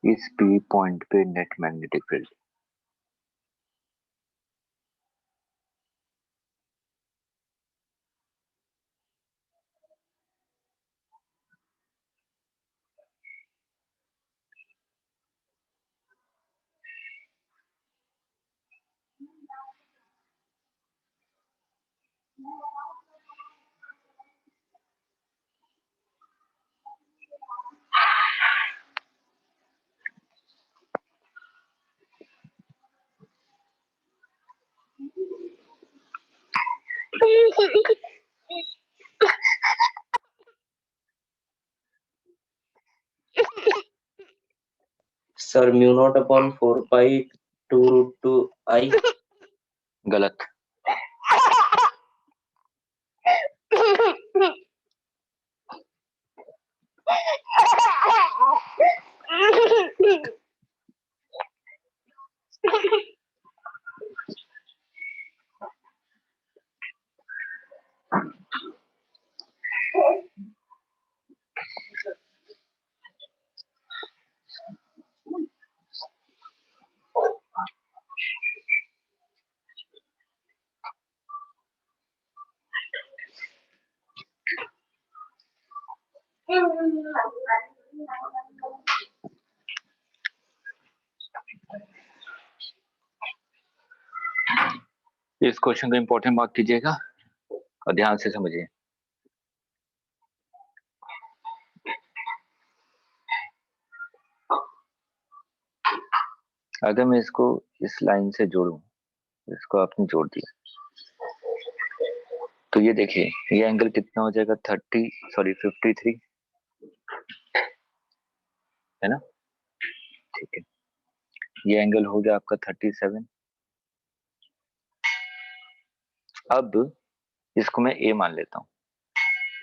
इस P पॉइंट पे net magnetic field. Sir μ0/4 pi 2√2 I। गलत। इस क्वेश्चन का इंपॉर्टेंट मार्क कीजिएगा और ध्यान से समझिए। अगर मैं इसको इस लाइन से जोड़ूं, इसको आपने जोड़ दिया, तो ये देखिए ये एंगल कितना हो जाएगा 53, है ना? ठीक है, ये एंगल हो गया आपका 37। अब इसको मैं ए मान लेता हूँ।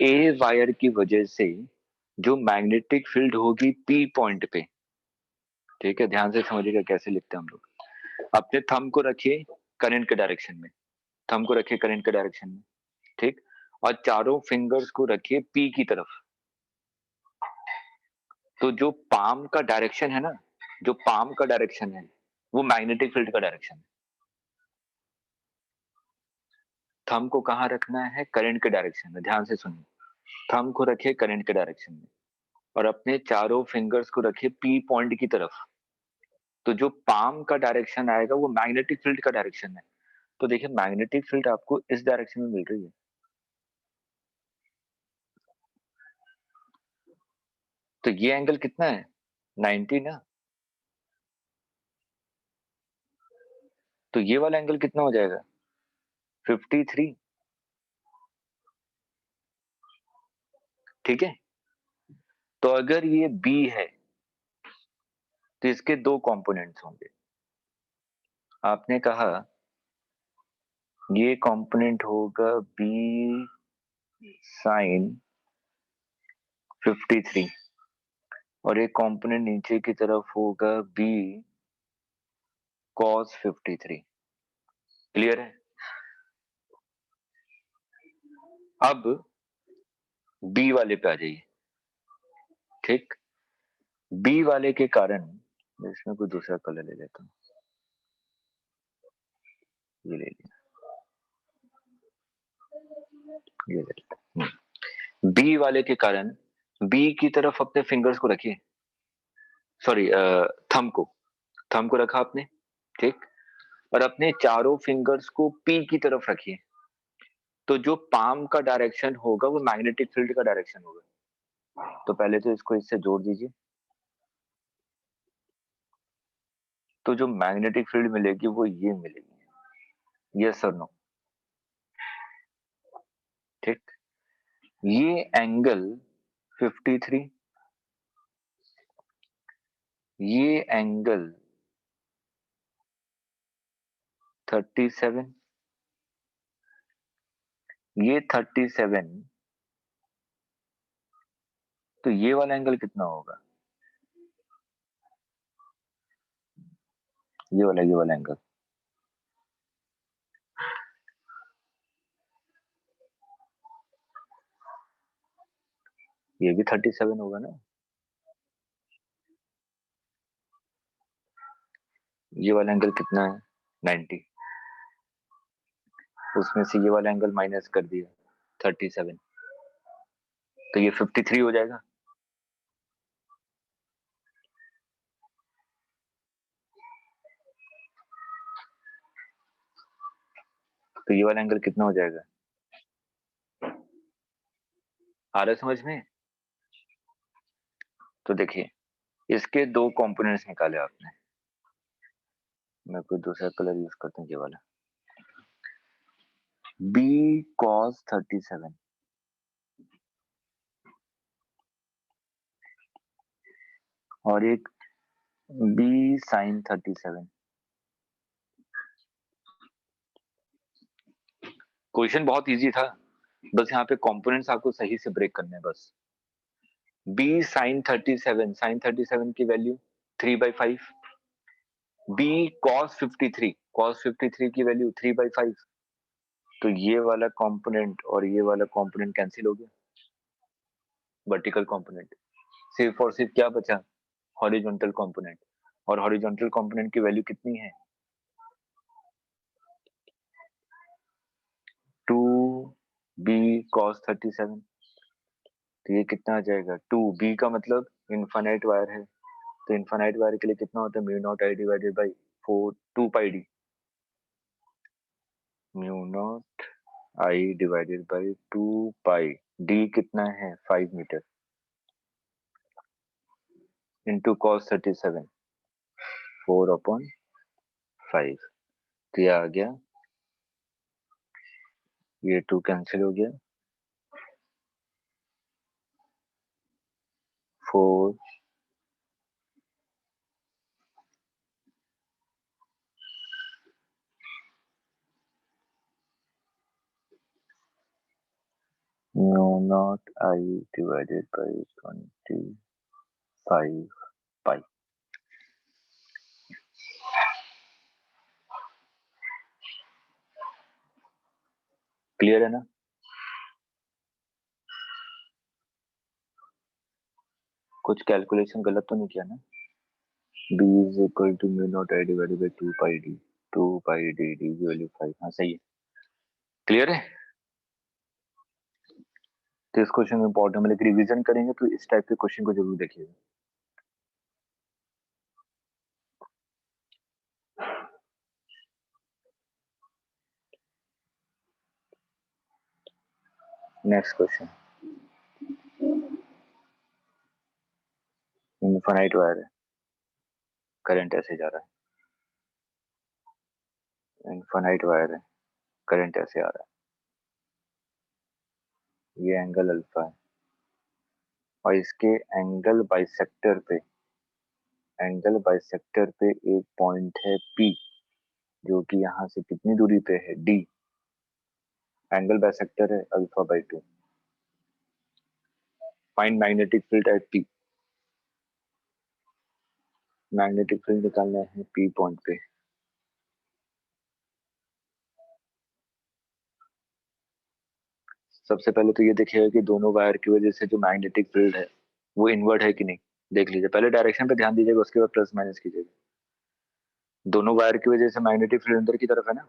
ए वायर की वजह से जो मैग्नेटिक फील्ड होगी पी पॉइंट पे, ठीक है, ध्यान से समझिएगा कैसे लिखते हैं हम लोग। अपने थंब को रखिए करंट के डायरेक्शन में, थंब को रखिए करंट के डायरेक्शन में, ठीक, और चारों फिंगर्स को रखिए पी की तरफ। तो जो पाम का डायरेक्शन है ना, जो पाम का डायरेक्शन है वो मैग्नेटिक फील्ड का डायरेक्शन है। थंब को कहाँ रखना है? करंट के डायरेक्शन में, ध्यान से सुनिए। थंब को रखिए करंट के डायरेक्शन में और अपने चारों फिंगर्स को रखिए पी पॉइंट की तरफ। तो जो पाम का डायरेक्शन आएगा वो मैग्नेटिक फील्ड का डायरेक्शन है। तो देखिए मैग्नेटिक फील्ड आपको इस डायरेक्शन में मिल रही है। तो ये एंगल कितना है? 90 ना। तो ये वाला एंगल कितना हो जाएगा? 53। ठीक है, तो अगर ये बी है तो इसके दो कंपोनेंट्स होंगे। आपने कहा ये कंपोनेंट होगा बी साइन 53 और एक कंपोनेंट नीचे की तरफ होगा बी कॉस 53। क्लियर है? अब बी वाले पे आ जाइए। ठीक, बी वाले के कारण इसमें कोई दूसरा कलर ले लेता हूँ, ये ले लिया, ये ले लेता हूँ। बी वाले के कारण बी की तरफ अपने फिंगर्स को रखिए, सॉरी थंब को रखा आपने, ठीक, और अपने चारों फिंगर्स को पी की तरफ रखिए। तो जो पाम का डायरेक्शन होगा वो मैग्नेटिक फील्ड का डायरेक्शन होगा। तो पहले तो इसको इससे जोड़ दीजिए। तो जो मैग्नेटिक फील्ड मिलेगी वो ये मिलेगी, यस और नो? ठीक, ये एंगल 53, ये एंगल 37, ये 37, तो ये वाला एंगल कितना होगा? ये वाला एंगल, ये भी 37 होगा ना? ये वाला एंगल कितना है? 90। उसमें से ये वाला एंगल माइनस कर दिया 37, तो ये 53 हो जाएगा। तो ये वाला एंगल कितना हो जाएगा? आ रहा है समझ में? तो देखिए इसके दो कंपोनेंट्स निकाले आपने, मैं कोई दूसरा कलर यूज करता हूँ, ये वाला बी कॉस 37 और एक बी साइन 37। क्वेश्चन बहुत इजी था, बस यहाँ पे कंपोनेंट्स आपको सही से ब्रेक करने हैं बस। बी साइन 37, साइन 37 की वैल्यू 3/5, बी कॉस 53, कॉस 53 की वैल्यू 3/5। तो ये वाला कंपोनेंट और ये वाला कंपोनेंट कैंसिल हो गया, वर्टिकल कंपोनेंट। सिर्फ और सिर्फ क्या बचा? Horizontal component. और हॉरिजॉन्टल कंपोनेंट की वैल्यू कितनी है? 2b cos 37। तो ये कितना आ जाएगा? 2b का मतलब इनफाइनाइट वायर है, तो इनफाइनाइट वायर के लिए कितना होता है? Mu naught I divided by 4 2 pi D, mu naught I divided by 2 pi D कितना है? 5 मीटर इंटू cos 37। 4/5, तो ये आ गया, ये 2 कैंसिल हो गया, 4 mu naught I divided by 25 pi. Clear है ना? कुछ कैलकुलेशन गलत तो नहीं किया ना? b is equal to mu naught I divided by 2 pi d, 2 pi d d की वैल्यू 5, हाँ सही है, क्लियर है? तो इस क्वेश्चन में इंपॉर्टेंट, मतलब रिवीजन करेंगे तो इस टाइप के क्वेश्चन को जरूर देखिएगा। नेक्स्ट क्वेश्चन, इनफाइनाइट वायर है, करंट ऐसे जा रहा है, इनफाइनाइट वायर है, करंट ऐसे आ रहा है, ये एंगल अल्फा है और इसके एंगल बाइसेक्टर पे एक पॉइंट है P, जो कि यहाँ से कितनी दूरी पे है D, एंगल बाइसेक्टर है α/2, find magnetic field at P, magnetic field निकालना है P पॉइंट पे। सबसे पहले तो ये देखिएगा कि दोनों वायर की वजह से जो मैग्नेटिक फील्ड है वो इनवर्ट है कि नहीं, देख लीजिए, पहले डायरेक्शन पे ध्यान दीजिएगा, उसके बाद प्लस माइनस कीजिएगा। दोनों वायर की वजह से मैग्नेटिक फील्ड अंदर की तरफ है ना,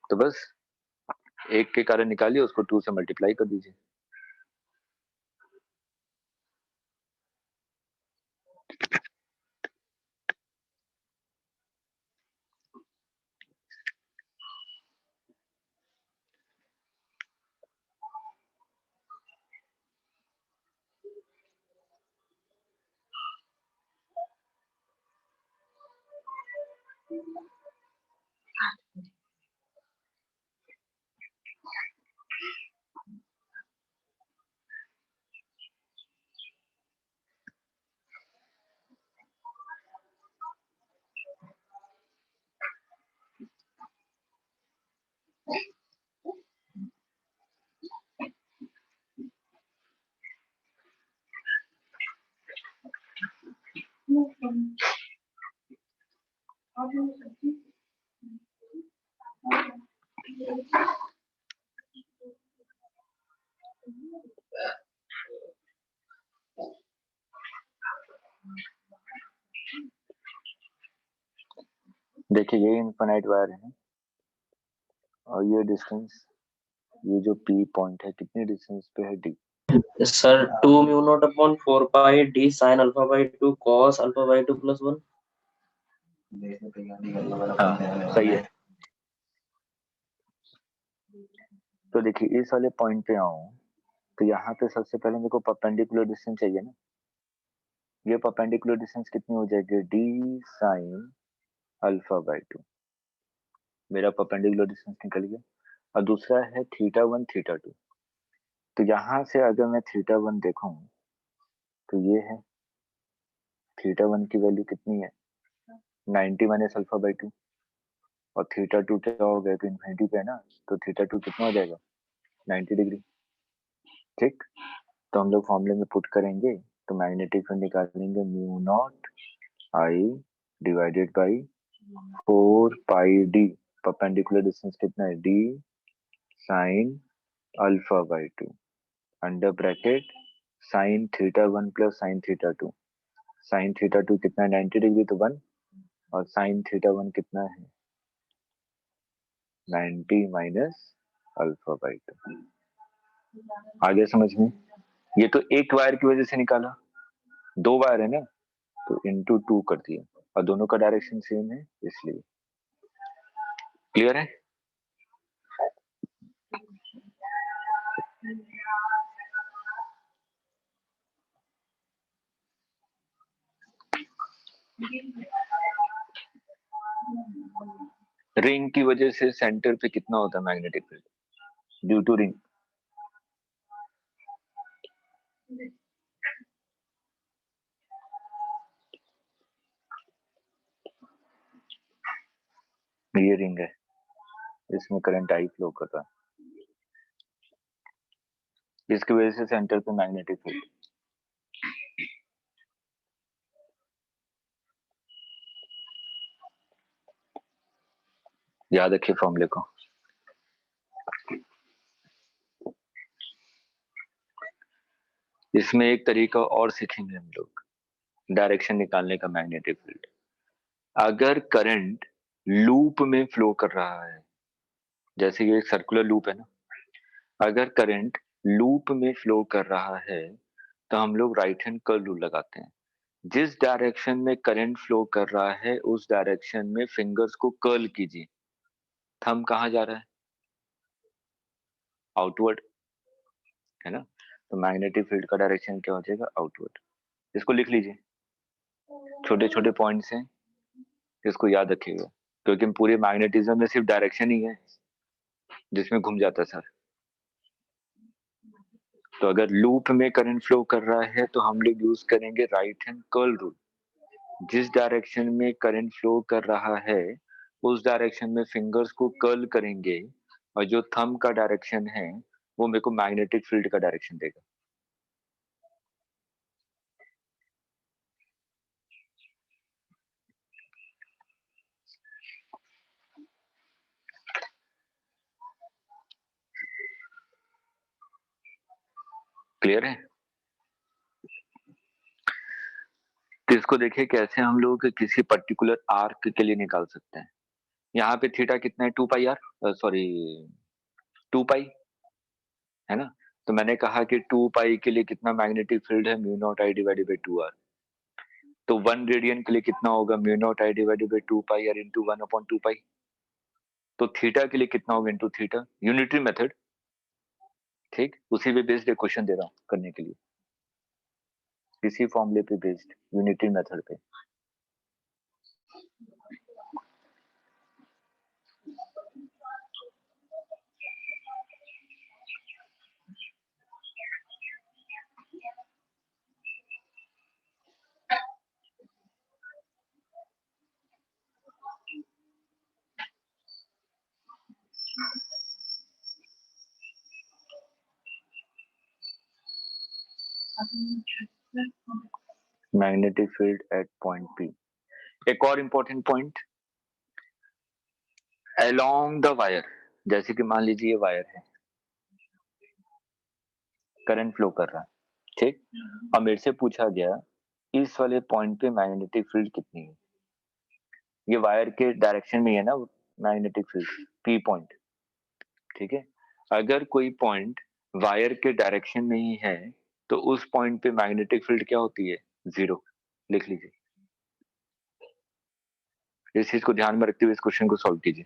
तो बस एक के कारण निकालिए, उसको 2 से मल्टीप्लाई कर दीजिए। देखिए ये इनफाइनाइट वायर है और ये डिस्टेंस, ये जो P पॉइंट है कितनी डिस्टेंस पे है D, sir 2 mu naught upon 4 pi d sin α/2 cos α/2 plus 1। हाँ सही है। तो देखिए इस वाले पॉइंट पे आऊं तो यहाँ पे सबसे पहले मेरे को परपेंडिकुलर डिस्टेंस चाहिए ना, ये परपेंडिकुलर डिस्टेंस कितनी हो जाएगी, D sin α/2, मेरा परपेंडिकुलर डिस्टेंस निकल गया। और दूसरा है θ1 θ2, तो यहाँ से अगर मैं θ1 देखूं तो ये है, θ1 की वैल्यू कितनी है 90 माइनस α/2, और θ2 क्या हो गया, तो इन्फिनिटी पे है ना, तो θ2 कितना हो जाएगा 90 डिग्री। ठीक, तो हम लोग फॉर्मूले में पुट करेंगे, तो मैग्नेटिक फील्ड निकालेंगे mu naught I divided by 4 pi d, perpendicular distance कितना है D sine α/2, under bracket sine θ1 plus sine θ2, sine θ2 कितना है 90 डिग्री तो 1, और साइन θ1 कितना है 90 माइनस α/2। आगे समझ में, ये तो एक वायर की वजह से निकाला, 2 वायर है ना, तो इंटू 2 कर दिया, और दोनों का डायरेक्शन सेम है इसलिए। क्लियर है? रिंग की वजह से सेंटर पे कितना होता है magnetic field due to ring? ये रिंग है, इसमें करंट आई फ्लो कर रहा है, इसकी वजह से सेंटर पे मैग्नेटिक फील्ड। याद रखिए फॉर्मूले को। इसमें एक तरीका और सीखेंगे हम लोग, डायरेक्शन निकालने का मैग्नेटिक फील्ड। अगर करंट लूप में फ्लो कर रहा है, जैसे ये एक सर्कुलर लूप है ना, अगर करंट लूप में फ्लो कर रहा है तो हम लोग राइट हैंड कर्ल रूल लगाते हैं। जिस डायरेक्शन में करंट फ्लो कर रहा है उस डायरेक्शन में फिंगर्स को कर्ल कीजिए। थंब कहाँ जा रहा है? आउटवर्ड, है ना? तो मैग्नेटिक फील्ड का डायरेक्शन क्या हो जाएगा? आउटवर्ड। इसको लिख लीजिए, छोटे छोटे पॉइंट्स हैं, इसको याद रखिएगा, क्योंकि पूरे मैग्नेटिज्म में सिर्फ डायरेक्शन ही है जिसमें घूम जाता है सर। तो अगर लूप में करंट फ्लो कर रहा है तो हम लोग यूज करेंगे राइट हैंड कर्ल रूल। जिस डायरेक्शन में करंट फ्लो कर रहा है उस डायरेक्शन में फिंगर्स को कर्ल करेंगे, और जो थंब का डायरेक्शन है वो मेरे को मैग्नेटिक फील्ड का डायरेक्शन देगा। क्लियर है? तो इसको देखिए कैसे हम लोग किसी पर्टिकुलर आर्क के लिए निकाल सकते हैं। यहाँ पे थीटा कितना है? 2 पाई आर, सॉरी 2 पाई, है ना? तो मैंने कहा कि 2 पाई के लिए कितना मैग्नेटिक फील्ड है? Mu naught I divided by 2 R. तो 1 रेडियन के लिए कितना होगा? Mu naught I divided by 2 pi R into 1/2 pi. तो थीटा के लिए कितना होगा? Into theta, unitary method. ठीक, उसी पे बेस्ड एक क्वेश्चन दे रहा हूँ करने के लिए, इसी फॉर्मूले पे बेस्ड यूनिटरी मेथड पे। Magnetic field eight point P. एक और important point, along the wire, जैसे कि मान लीजिए ये वायर है, करंट फ्लो कर रहा है, ठीक, और मेरे से पूछा गया इस वाले पॉइंट पे मैग्नेटिक फील्ड कितनी है। ये वायर के डायरेक्शन में है ना मैग्नेटिक फील्ड, पी पॉइंट, ठीक है। अगर कोई पॉइंट वायर के डायरेक्शन में ही है तो उस पॉइंट पे मैग्नेटिक फील्ड क्या होती है? 0। लिख लीजिए, इस चीज को ध्यान में रखते हुए इस क्वेश्चन को सॉल्व कीजिए।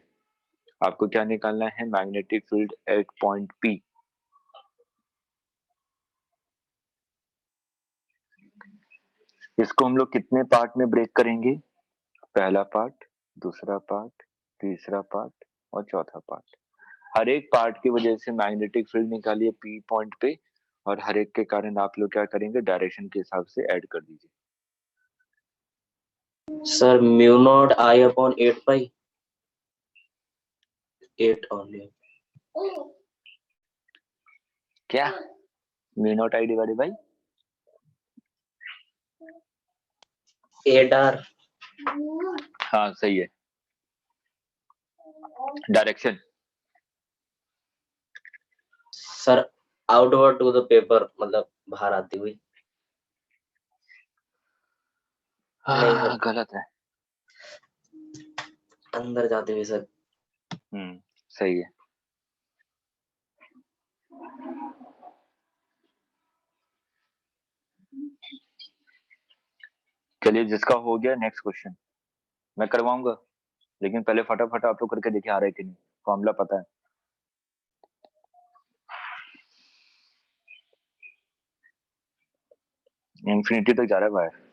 आपको क्या निकालना है? Magnetic field eight point P. इसको हम लोग कितने पार्ट में ब्रेक करेंगे? पहला पार्ट, दूसरा पार्ट, तीसरा पार्ट और चौथा पार्ट। हर एक पार्ट की वजह से मैग्नेटिक फील्ड निकालिए पी पॉइंट पे, और हर एक के कारण आप लोग क्या करेंगे? डायरेक्शन के हिसाब से ऐड कर दीजिए। Sir mu naught I upon 8 pi, 8 only. क्या? Mu naught I divided by 8 R. हाँ सही है। Direction sir outward to the paper, मतलब बाहर आती हुई। नहीं सर, गलत है। अंदर जाते हुए सर। सही है। चलिए, जिसका हो गया नेक्स्ट क्वेश्चन मैं करवाऊंगा, लेकिन पहले फटाफट आप लोग करके देखिए आ रहा है कि नहीं। फॉर्मूला पता है? इन्फिनिटी तक जा रहा है वायर।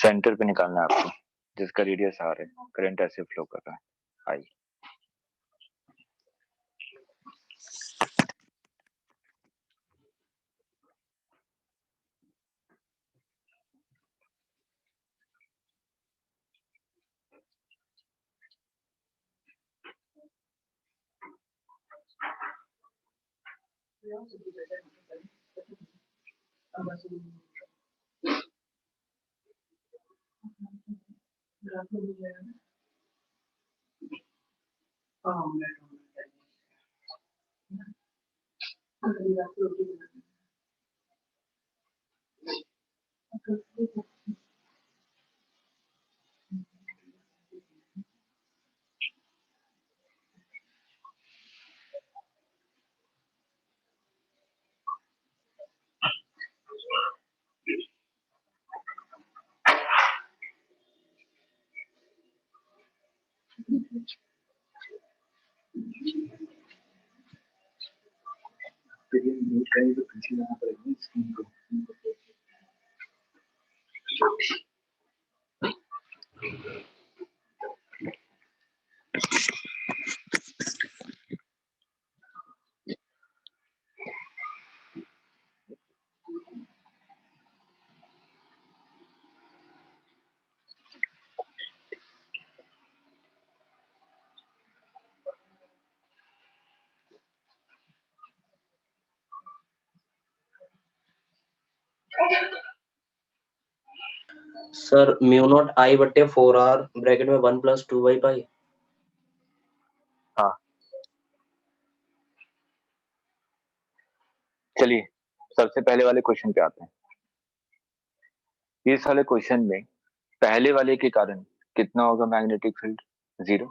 सेंटर पे निकालना है आपको, जिसका रेडियस आर है, करंट ऐसे फ्लो कर रहा है आई। सर म्यू नॉट आई बटे 4r ब्रैकेट में 1 + 2/पाई। हाँ चलिए सबसे पहले वाले क्वेश्चन पे आते हैं। इस वाले क्वेश्चन में पहले वाले के कारण कितना होगा मैग्नेटिक फील्ड? 0,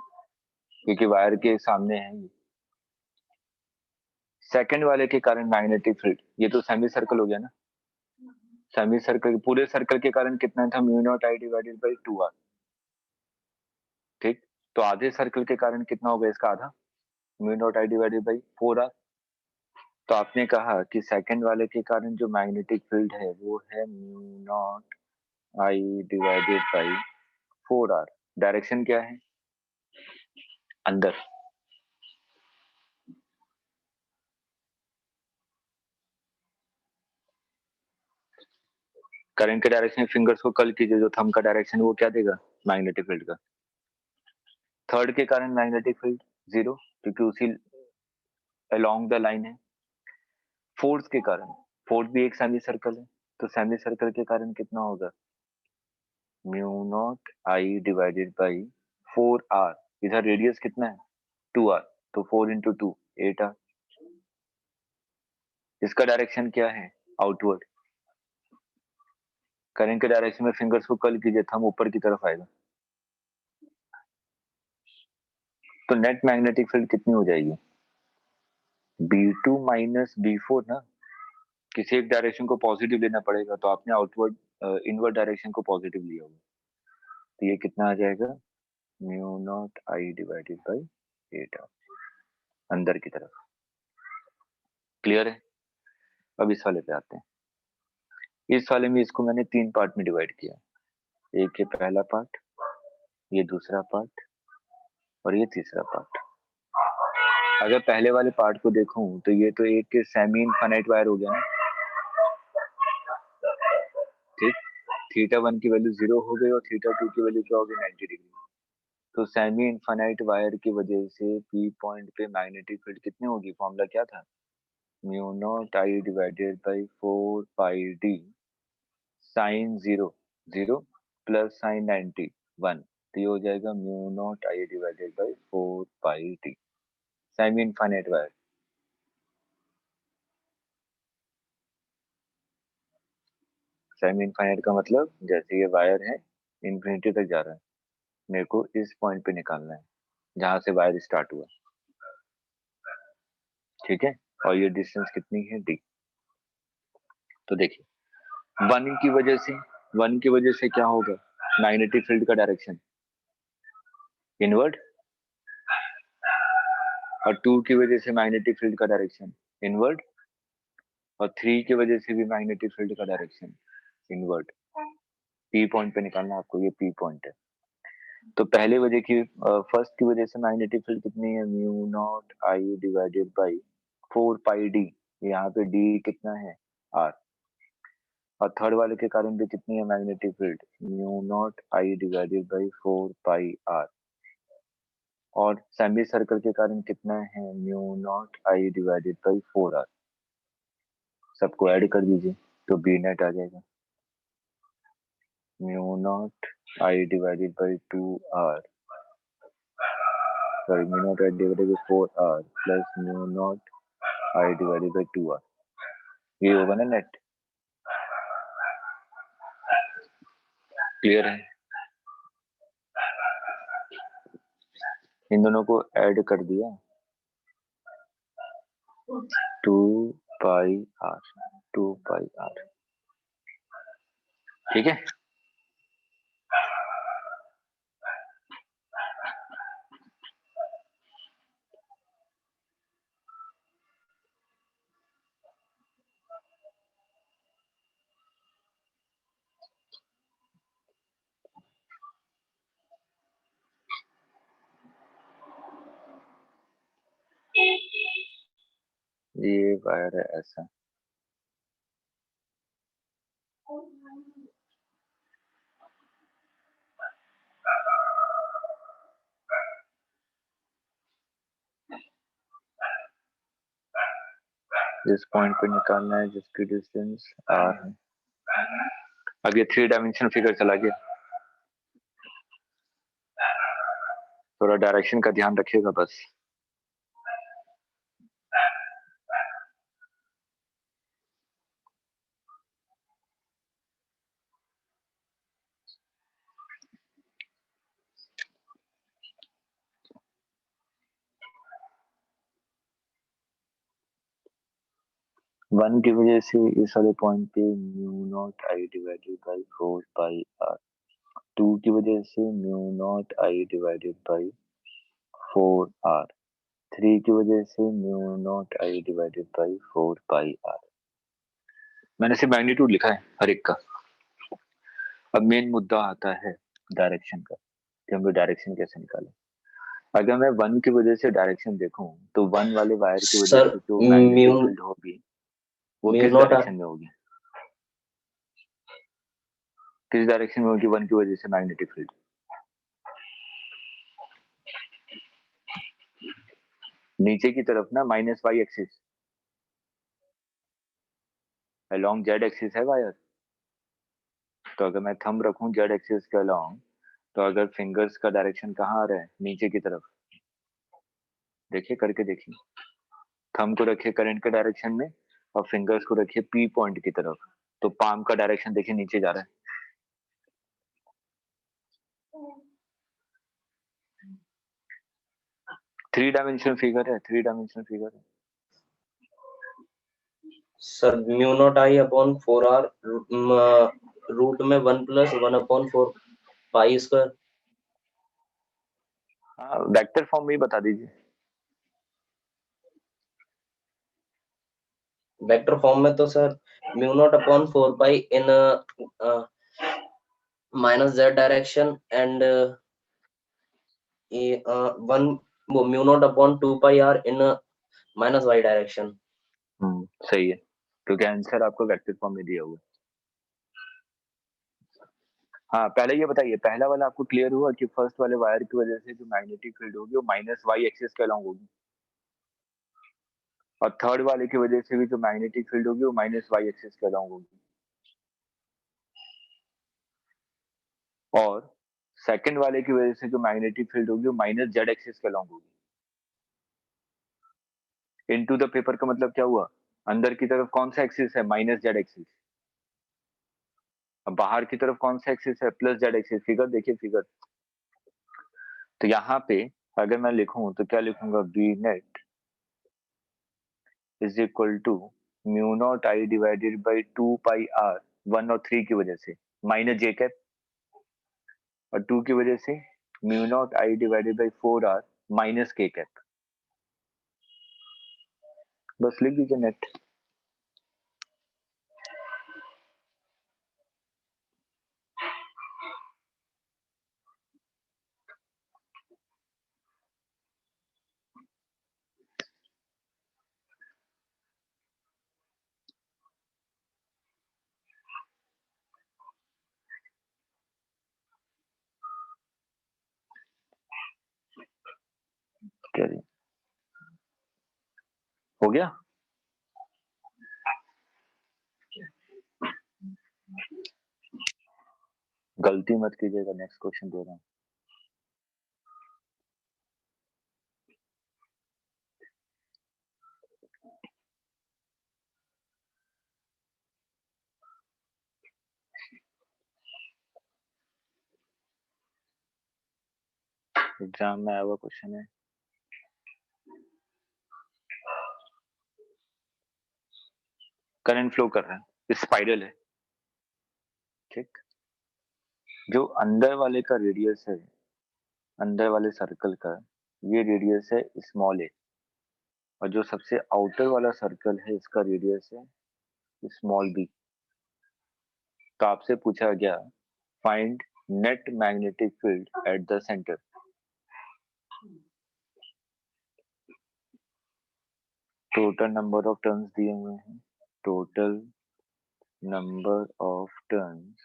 क्योंकि वायर के सामने है ये। सेकंड वाले के कारण मैग्नेटिक फील्ड, ये तो सेमी सर्कल हो गया ना, सेमी सर्कल, पूरे सर्कल के कारण कितना था? Mu naught I divided by 2r। ठीक, तो आधे सर्कल के कारण कितना होगा? इसका आधा, mu naught I divided by 4r। तो आपने कहा कि सेकंड वाले के कारण जो मैग्नेटिक फील्ड है वो है mu naught I divided by 4r। Direction क्या है? अंदर। करंट के डायरेक्शन में फिंगर्स को कर्ल कीजिए, जो थंब का डायरेक्शन वो क्या देगा? मैग्नेटिक फील्ड का। थर्ड के कारण मैग्नेटिक फील्ड 0, क्योंकि उसी अलोंग द लाइन है। फोर्थ के कारण, फोर्थ भी एक सेमी सर्कल है, तो सेमी सर्कल के कारण कितना होगा? Mu naught I divided by 4r। इधर रेडियस कितना है? 2r, तो 4 इंटू 2 8r। इसका डायरेक्शन क्या है? आउटवर्ड। करंट के डायरेक्शन में फिंगर्स को कर्ल कीजिए, थंब ऊपर की तरफ आएगा, तो नेट मैग्नेटिक फील्ड कितनी हो जाएगी? B2 माइनस B4 ना। किसी एक डायरेक्शन को पॉजिटिव लेना पड़ेगा, तो आपने आउटवर्ड इनवर्ड डायरेक्शन को पॉजिटिव लिया होगा, तो ये कितना आ जाएगा? Mu naught I divided by 8r, अंदर की तरफ। क्लियर है? अब इस वाले पे आते हैं। इस वाले में इसको मैंने 3 पार्ट में डिवाइड किया। एक ये पहला पार्ट, ये दूसरा पार्ट और ये तीसरा पार्ट। अगर पहले वाले पार्ट को देखूं तो ये तो एक सेमी इनफाइनाइट वायर हो गया ना। ठीक, θ1 की वैल्यू 0 हो गई और θ2 की वैल्यू क्या हो गई? 90 डिग्री। तो सेमी इनफाइनाइट वायर की वजह से पी पॉइंट पे मैग्नेटिक फील्ड कितनी होगी? फॉर्मूला क्या था? Mu naught I divided by 4πd sine 0 0 plus sine 90 1। तो ये हो जाएगा mu naught I divided by 4πd। Semi infinite wire. Semi infinite का मतलब जैसे ये वायर है इन्फिनिटी तक जा रहा है, मेरे को इस पॉइंट पे निकालना है जहां से वायर स्टार्ट हुआ। ठीक है, और ये डिस्टेंस कितनी है? d। तो देखिए 1 की वजह से क्या होगा? मैग्नेटिक फील्ड का डायरेक्शन इनवर्ड, और 2 की वजह से मैग्नेटिक फील्ड का डायरेक्शन इनवर्ड, और 3 की वजह से भी मैग्नेटिक फील्ड का डायरेक्शन इनवर्ड। पी पॉइंट पे निकालना है आपको, ये पी पॉइंट है। तो पहले वजह की फर्स्ट की वजह से मैग्नेटिक फील्ड कितनी है, mu naught I divided by 4 pi D, यहाँ पे डी कितना है, आर। और थर्ड वाले के कारण भी कितनी है magnetic field, mu naught I divided by 4 pi R. और सेमी सर्कल के कारण कितना है, mu naught I divided by 4 R. सबको ऐड कर दीजिए तो बी नेट आ जाएगा, mu naught I divided by 2 R, sorry, mu naught I divided by 4r plus mu naught I divided by 2r, ये होगा ना नेट। क्लियर है? इन दोनों को ऐड कर दिया, 2 पाई r, 2 पाई r, ठीक है। ये वायर है ऐसा, जिस पॉइंट पे निकालना है जिसकी डिस्टेंस r है। अब ये 3 डायमेंशन फिगर चला गया, थोड़ा डायरेक्शन का ध्यान रखिएगा बस। वन की वजह से इस वाले पॉइंट पे mu naught I divided by 4 pi R, 2 की वजह से mu naught I divided by 4 R, 3 की वजह से mu naught I divided by 4 pi R. मैंने सिर्फ मैग्नीट्यूड लिखा है हर एक का। अब मेन मुद्दा आता है डायरेक्शन का, कि हम लोग डायरेक्शन कैसे निकालें। अगर मैं वन की वजह से डायरेक्शन देखूं तो वन वाले वायर की वजह सर से जो मैग्नेटिक म्यू फील्ड होगी वो म्यू किस नॉट डायरेक्शन में होगी, किस डायरेक्शन में होगी वन की वजह से मैग्नेटिक फील्ड, नीचे की तरफ ना, minus Y axis, along Z axis है वायर। तो अगर मैं थंब रखूं जेड एक्सिस के अलोंग, तो अगर फिंगर्स का डायरेक्शन कहाँ आ रहा है, नीचे की तरफ, देखिए करके देखिए। थंब को रखिए करंट के डायरेक्शन में और फिंगर्स को रखिए पी पॉइंट की तरफ, तो पाम का डायरेक्शन देखिए नीचे जा रहा है। 3 डायमेंशनल फिगर है, 3 डायमेंशनल फिगर है। Sir mu naught I upon 4r root में 1 प्लस 1 अपॉन 4 पाई स्क्वायर। हाँ, वेक्टर फॉर्म में ही बता दीजिए। वेक्टर फॉर्म में तो sir mu naught upon 4 pi in minus Z direction and one mu naught upon 2 pi R in minus Y direction. सही है, क्योंकि आंसर आपको वेक्टर फॉर्म में दिया हुआ है। हाँ, पहले ये बताइए, पहला वाला आपको क्लियर हुआ कि फर्स्ट वाले वायर की वजह से जो मैग्नेटिक फील्ड होगी वो माइनस वाई एक्सिस के अलोंग होगी, और थर्ड वाले की वजह से भी जो मैग्नेटिक फील्ड होगी वो माइनस वाई एक्सिस के अलोंग होगी, और सेकंड वाले की वजह से जो मैग्नेटिक फील्ड होगी वो माइनस जेड एक्सिस के अलोंग होगी। इनटू द पेपर का मतलब क्या हुआ, अंदर की तरफ कौन सा एक्सिस है, माइनस जेड एक्सिस, अब बाहर की तरफ कौन सा एक्सिस है, प्लस जेड एक्सिस। फिगर देखिए फिगर। तो यहाँ पे अगर मैं लिखूं तो क्या लिखूंगा, B net is equal to mu naught I divided by 2 pi R, 1 और 3 की वजह से, माइनस जे कैप, और 2 की वजह से mu naught I divided by 4 R minus K cap. बस लिख दीजिए नेट। क्या जी हो गया? गलती मत कीजिएगा, नेक्स्ट क्वेश्चन दे रहा हूँ। एग्जाम में आया हुआ क्वेश्चन है। करंट फ्लो कर रहा है, स्पाइरल है, ठीक। जो अंदर वाले का रेडियस है, अंदर वाले सर्कल का, ये रेडियस है स्मॉल ए, और जो सबसे आउटर वाला सर्कल है इसका रेडियस है स्मॉल बी। तो आपसे पूछा गया find net magnetic field at the center. Total number of turns दिए हुए हैं, total number of turns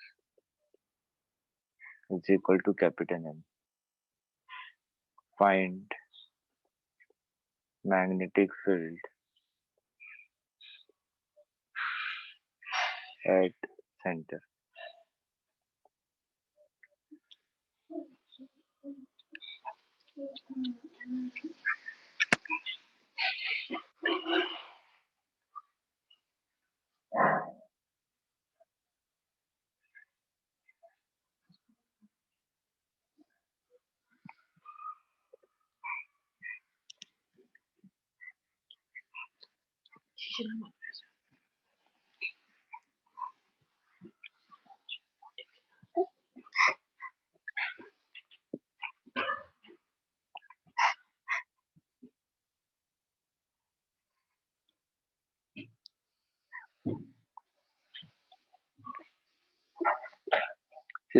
is equal to capital M. Find magnetic field at center.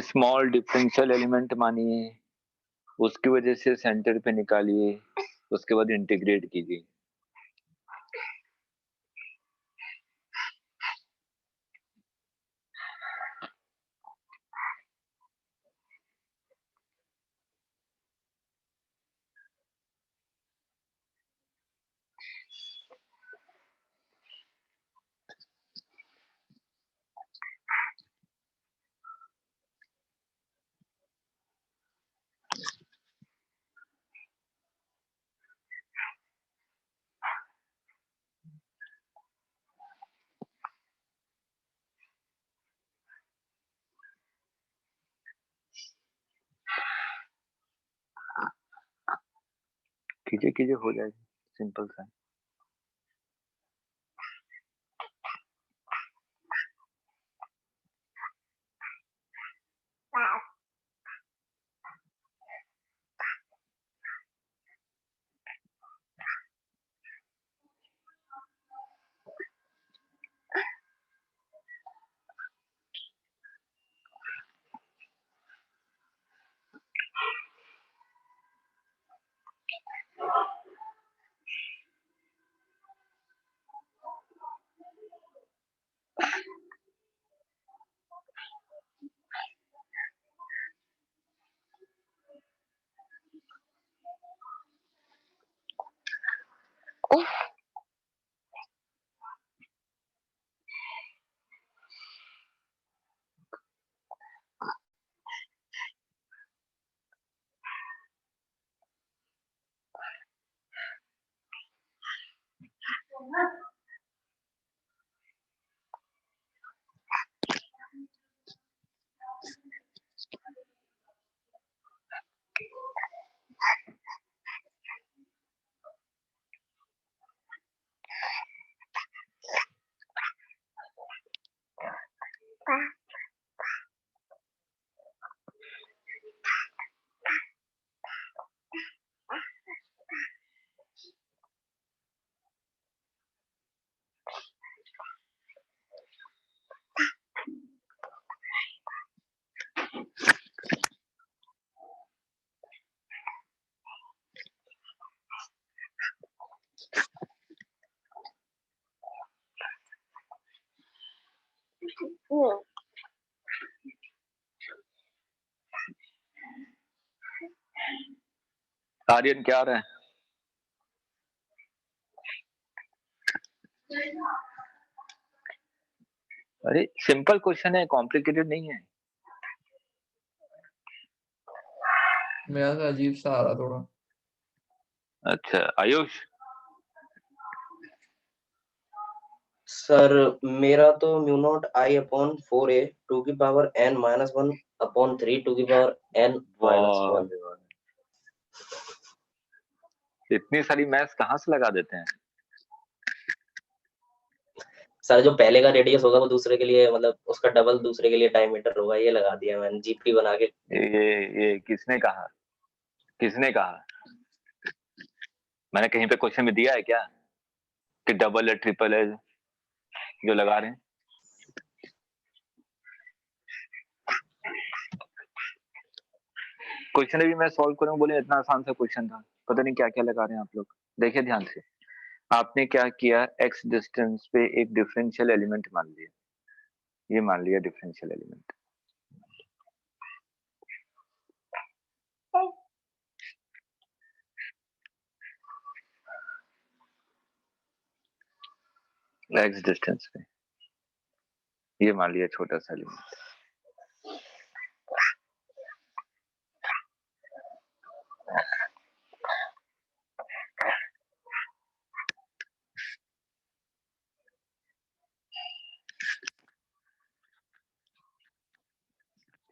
Small differential element मानिए, उसकी वजह से सेंटर पे निकालिए, उसके बाद इंटीग्रेट कीजिए। कीजिए कीजिए, हो जाएगा, सिंपल सा। आर्यन क्या आ रहा है? अरे सिंपल क्वेश्चन है, कॉम्प्लिकेटेड नहीं है। मेरा तो अजीब सा आ रहा थोड़ा। अच्छा आयुष, सर मेरा तो mu naught I upon 4a two की power n minus 1 upon 3 two की पावर n माइनस 1। इतनी सारी मैथ्स कहाँ से लगा देते हैं? सर जो पहले का रेडियस होगा वो दूसरे के लिए मतलब उसका डबल दूसरे के लिए टाइम मीटर होगा, ये लगा दिया मैंने जीपी बना के। ये किसने कहा? किसने कहा? मैंने कहीं पे क्वेश्चन में दिया है क्या कि डबल है ट्रिपल है जो लगा रहे हैं? क्वेश्चन अभी मैं सॉल्व करूं, बोले इतना आसान सा क्वेश्चन था, पता नहीं क्या क्या लगा रहे हैं आप लोग। देखिए ध्यान से, आपने क्या किया, एक्स डिस्टेंस पे एक डिफरेंशियल एलिमेंट मान लिया, ये मान लिया डिफरेंशियल एलिमेंट। एक्स डिस्टेंस पे ये मान लिया छोटा सा एलिमेंट।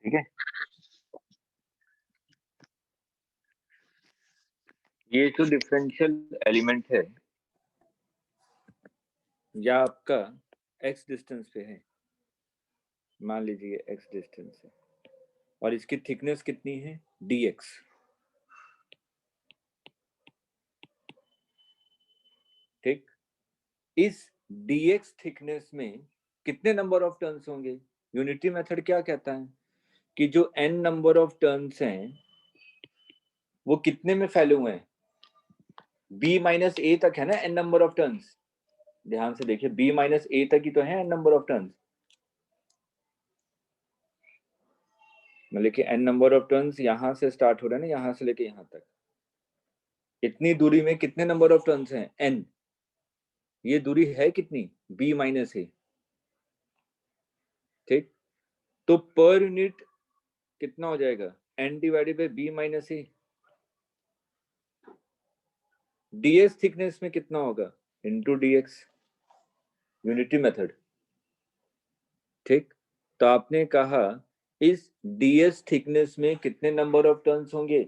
ठीक है, ये जो डिफरेंशियल एलिमेंट है या आपका एक्स डिस्टेंस पे है, मान लीजिए एक्स डिस्टेंस है और इसकी थिकनेस कितनी है, dx। ठीक, इस dx थिकनेस में कितने नंबर ऑफ टर्न्स होंगे? यूनिटी मेथड क्या कहता है कि जो n नंबर ऑफ टर्न्स हैं वो कितने में फैले हुए हैं, b माइनस ए तक है ना n नंबर ऑफ टर्न्स। ध्यान से देखिए, b माइनस ए तक ही तो है n नंबर ऑफ टर्न्स, मतलब कि n नंबर ऑफ टर्न्स यहां से स्टार्ट हो रहा है ना, यहां से लेके यहां तक, इतनी दूरी में कितने नंबर ऑफ टर्न्स हैं, n। ये दूरी है कितनी, b माइनस ए। ठीक, तो पर यूनिट कितना हो जाएगा, n divided by b minus A. ds thickness में कितना होगा, इनटू dx, यूनिटी मेथड। ठीक, तो आपने कहा इस ds थिकनेस में कितने नंबर ऑफ टर्न्स होंगे,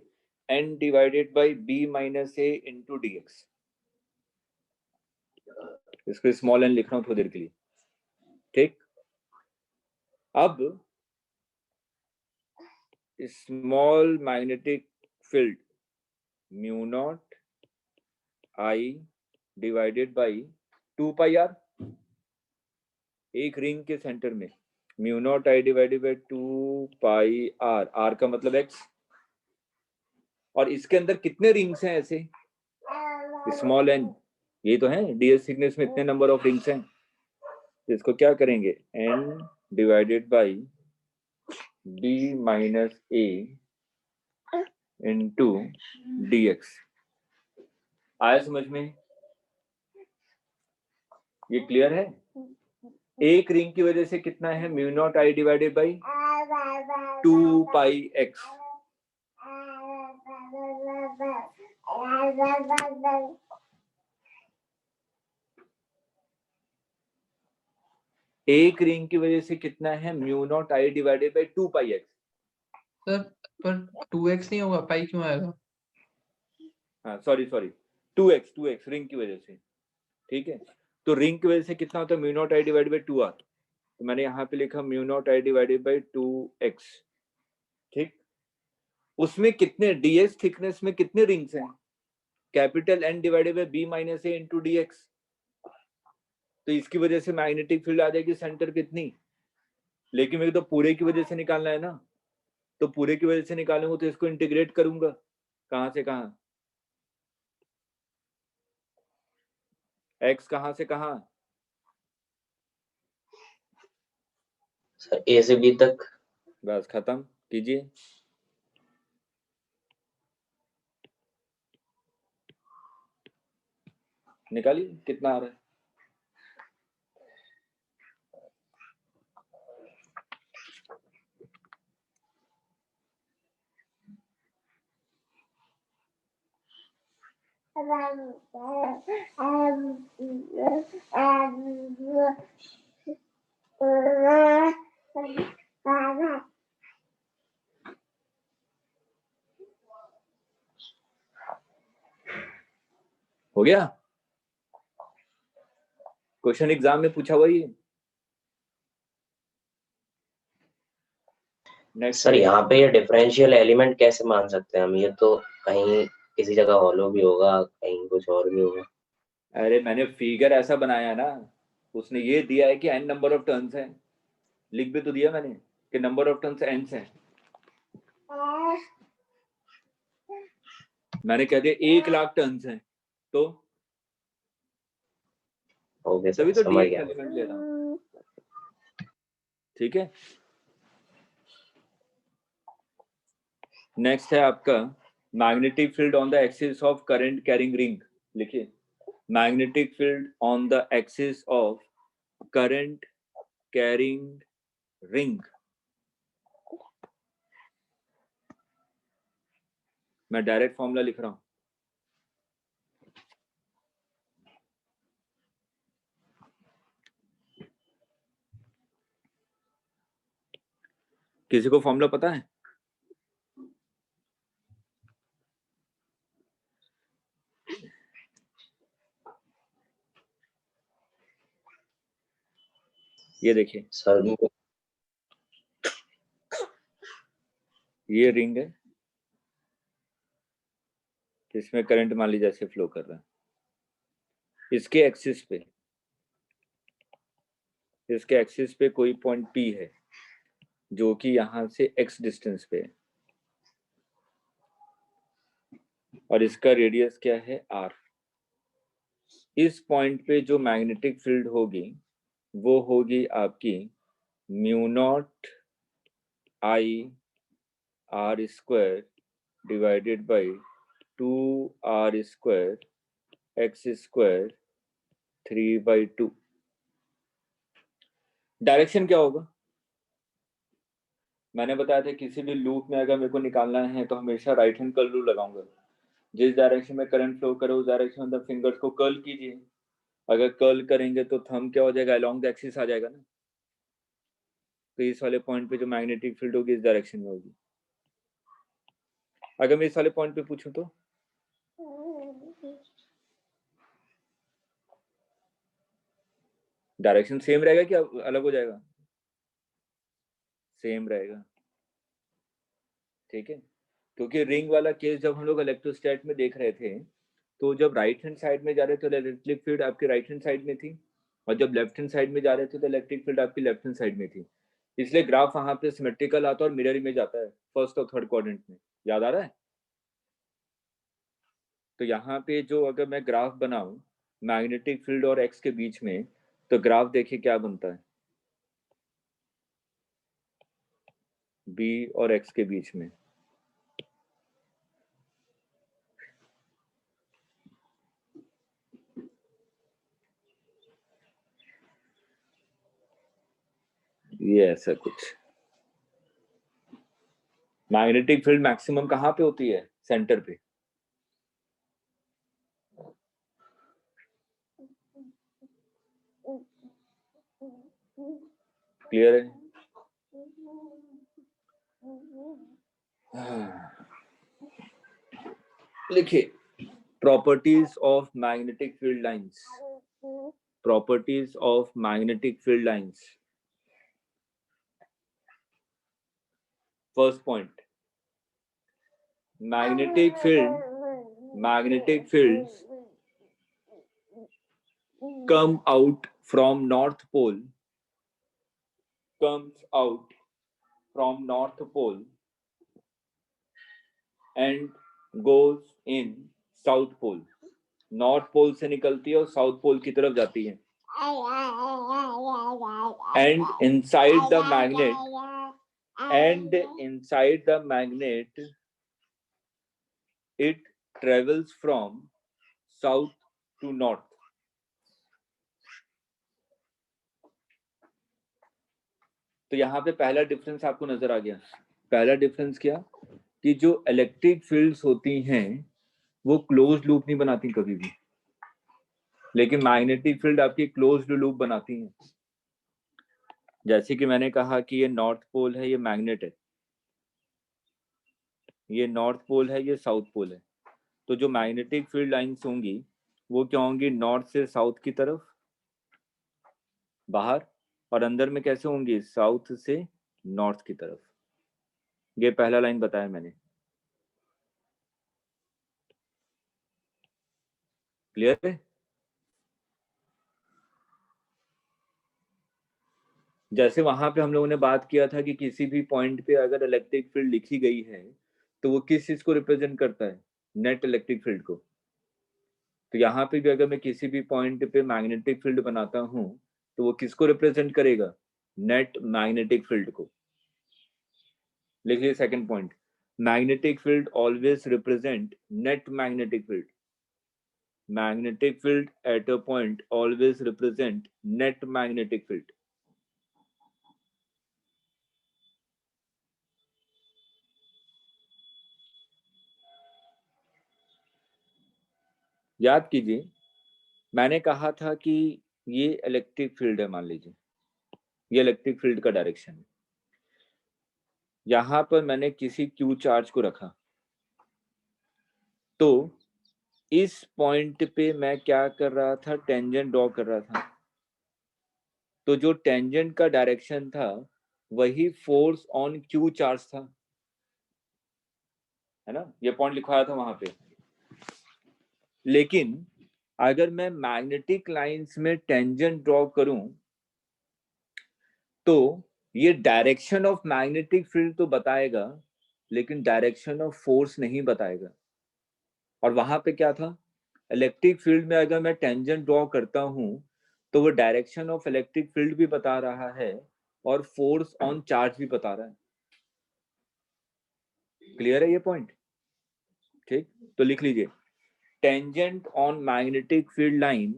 n divided by b minus A into dx। इसको स्मॉल n लिख रहा हूं थोड़ी देर के लिए। ठीक, अब small magnetic field mu naught I divided by 2 pi R, एक रिंग के सेंटर में mu naught I divided by 2 pi R, R का मतलब एक्स, और इसके अंदर कितने रिंग्स हैं ऐसे, स्मॉल एन, ये तो है डीएस थिकनेस में इतने नंबर ऑफ रिंग्स हैं, तो इसको क्या करेंगे, N divided by B minus A into dx। आया समझ में, ये क्लियर है? एक रिंग की वजह से कितना है, mu naught I divided by 2 pi x. एक रिंग की वजह से कितना है, mu naught I divided by 2 pi x. Sir पर 2x नहीं होगा, पाई क्यों आएगा? हाँ सॉरी 2x रिंग की वजह से। ठीक है, तो रिंग की वजह से कितना होता है, mu naught I divided by 2r, तो मैंने यहाँ पे लिखा mu naught I divided by 2x। ठीक, उसमें कितने ds थिकनेस में कितने रिंग्स हैं, capital N divided by b minus A into dx। तो इसकी वजह से मैग्नेटिक फील्ड आ जाएगी सेंटर कितनी, लेकिन मेरे को तो पूरे की वजह से निकालना है ना, तो पूरे की वजह से निकालूंगा तो इसको इंटीग्रेट करूंगा, कहां से कहां, x कहां से कहां, सर ए से बी तक। बस खत्म कीजिए। निकालिए कितना आ रहा है, हो गया? क्वेश्चन एग्जाम में पूछा हुआ ही। नेक्स्ट सर यहाँ पे ये डिफरेंशियल एलिमेंट कैसे मान सकते हैं हम? ये तो कहीं किसी जगह हॉलो भी होगा, कहीं कुछ और भी होगा। अरे मैंने फिगर ऐसा बनाया ना, उसने ये दिया है कि n नंबर ऑफ टर्न्स है, लिख भी तो दिया मैंने कि नंबर ऑफ टर्न्स n है। मैंने कह दिया 1,00,000 टर्न्स हैं, तो ओके सर, तभी तो समझ dx गया। एलिमेंट ले रहा हूँ। ठीक है, नेक्स्ट है आपका magnetic field on the axis of current carrying ring. लिखिए, magnetic field on the axis of current carrying ring. मैं डायरेक्ट फॉर्मूला लिख रहा हूं। किसी को फॉर्मूला पता है? ये देखिए, सर ये रिंग है जिसमें करंट मान लीजिए ऐसे फ्लो कर रहा है। इसके एक्सिस पे कोई पॉइंट P है जो कि यहां से x डिस्टेंस पे है, और इसका रेडियस क्या है r। इस पॉइंट पे जो मैग्नेटिक फील्ड होगी वो होगी आपकी mu naught I r square divided by 2r square x square 3/2। Direction क्या होगा? मैंने बताया था किसी भी लूप में अगर मेरे को निकालना है तो हमेशा राइट हैंड कर्ल रूल लगाऊंगा। जिस डायरेक्शन में करंट फ्लो करे उस डायरेक्शन में फिंगर्स को कर्ल कीजिए। अगर कर्ल करेंगे तो थंब क्या हो जाएगा, अलोंग द एक्सिस आ जाएगा ना। तो इस वाले पॉइंट पे जो मैग्नेटिक फील्ड होगी इस डायरेक्शन में होगी। अगर मैं इस वाले पॉइंट पे पूछूं तो डायरेक्शन सेम रहेगा क्या अलग हो जाएगा? सेम रहेगा। ठीक है, क्योंकि रिंग वाला केस जब हम लोग इलेक्ट्रोस्टैट में देख रहे थे तो जब राइट हैंड साइड में जा रहे थे तो इलेक्ट्रिक फील्ड आपकी राइट हैंड साइड में थी, और जब लेफ्ट हैंड साइड में जा रहे थे तो इलेक्ट्रिक फील्ड आपकी लेफ्ट हैंड साइड में थी। इसलिए ग्राफ वहां पे सिमेट्रिकल आता है और मिरर इमेज आता है फर्स्ट और थर्ड क्वाड्रेंट में। याद आ रहा है? तो यहाँ पे जो अगर मैं ग्राफ बनाऊं मैग्नेटिक फील्ड और एक्स के बीच में, तो ग्राफ देखिए क्या बनता है, बी और एक्स के बीच में। ये ऐसा कुछ मैग्नेटिक फील्ड मैक्सिमम कहाँ पे होती है? सेंटर पे। क्लियर है? लिखिए, properties of magnetic field lines. Properties of magnetic field lines. First point, magnetic fields come out from north pole and goes in south pole। North pole से निकलती है और साउथ पोल की तरफ जाती है। and inside the magnet it travels from south to north। तो यहाँ पे पहला डिफरेंस आपको नजर आ गया। पहला डिफरेंस क्या कि जो इलेक्ट्रिक फील्ड्स होती हैं वो क्लोज लूप नहीं बनाती कभी भी, लेकिन मैग्नेटिक फील्ड आपकी क्लोज्ड लूप बनाती है। जैसे कि मैंने कहा कि ये नॉर्थ पोल है, ये मैग्नेट है, ये नॉर्थ पोल है, ये साउथ पोल है। तो जो मैग्नेटिक फील्ड लाइंस होंगी वो क्या होंगी, नॉर्थ से साउथ की तरफ बाहर, और अंदर में कैसे होंगी, साउथ से नॉर्थ की तरफ। ये पहला लाइन बताया मैंने, क्लियर है? जैसे वहां पे हम लोगों ने बात किया था कि किसी भी पॉइंट पे अगर इलेक्ट्रिक फील्ड लिखी गई है तो वो किस चीज को रिप्रेजेंट करता है, नेट इलेक्ट्रिक फील्ड को। तो यहाँ पे भी अगर मैं किसी भी पॉइंट पे मैग्नेटिक फील्ड बनाता हूँ तो वो किसको रिप्रेजेंट करेगा, नेट मैग्नेटिक फील्ड को। लिख लीजिए second point, magnetic field always represent net magnetic field. Magnetic field at a point always represent net magnetic field. याद कीजिए, मैंने कहा था कि ये इलेक्ट्रिक फील्ड है, मान लीजिए ये इलेक्ट्रिक फील्ड का डायरेक्शन है। यहां पर मैंने किसी क्यू चार्ज को रखा, तो इस पॉइंट पे मैं क्या कर रहा था, टेंजेंट ड्रॉ कर रहा था। तो जो टेंजेंट का डायरेक्शन था वही फोर्स ऑन क्यू चार्ज था, है ना, ये पॉइंट लिखवाया था वहां पे। लेकिन अगर मैं मैग्नेटिक लाइंस में टेंजेंट ड्रॉ करूं तो ये डायरेक्शन ऑफ मैग्नेटिक फील्ड तो बताएगा, लेकिन डायरेक्शन ऑफ फोर्स नहीं बताएगा। और वहां पे क्या था, इलेक्ट्रिक फील्ड में अगर मैं टेंजेंट ड्रॉ करता हूं तो वो डायरेक्शन ऑफ इलेक्ट्रिक फील्ड भी बता रहा है और फोर्स ऑन चार्ज भी बता रहा है। क्लियर है ये पॉइंट? ठीक, तो लिख लीजिए, tangent on magnetic field line,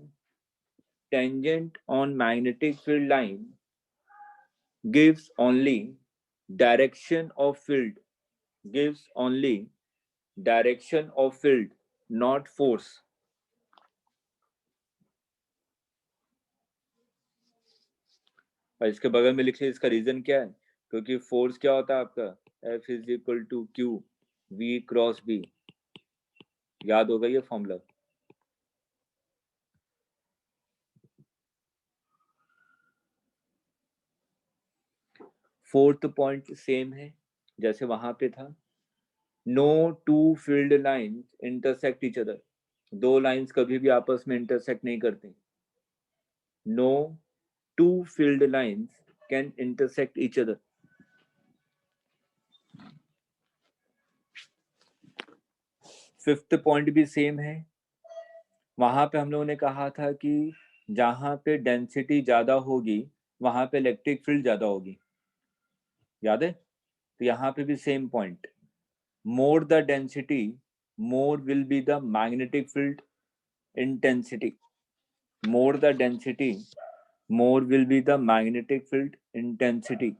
tangent on magnetic field line gives only direction of field, gives only direction of field, not force. और इसके बगल में लिख लीजिए इसका रीजन क्या है, क्योंकि फोर्स क्या होता है आपका, F is equal to Q V cross B. याद होगा ये फॉर्मूला। फोर्थ पॉइंट सेम है जैसे वहां पे था, no two field lines intersect each other. दो लाइंस कभी भी आपस में इंटरसेक्ट नहीं करती। No two field lines can intersect each other. Fifth point भी सेम है, वहां पे हम लोगों ने कहा था कि जहां पे डेंसिटी ज्यादा होगी वहां पे इलेक्ट्रिक फील्ड ज्यादा होगी, याद है? तो यहाँ पे भी same point, more the density more will be the magnetic field intensity, more the density more will be the magnetic field intensity.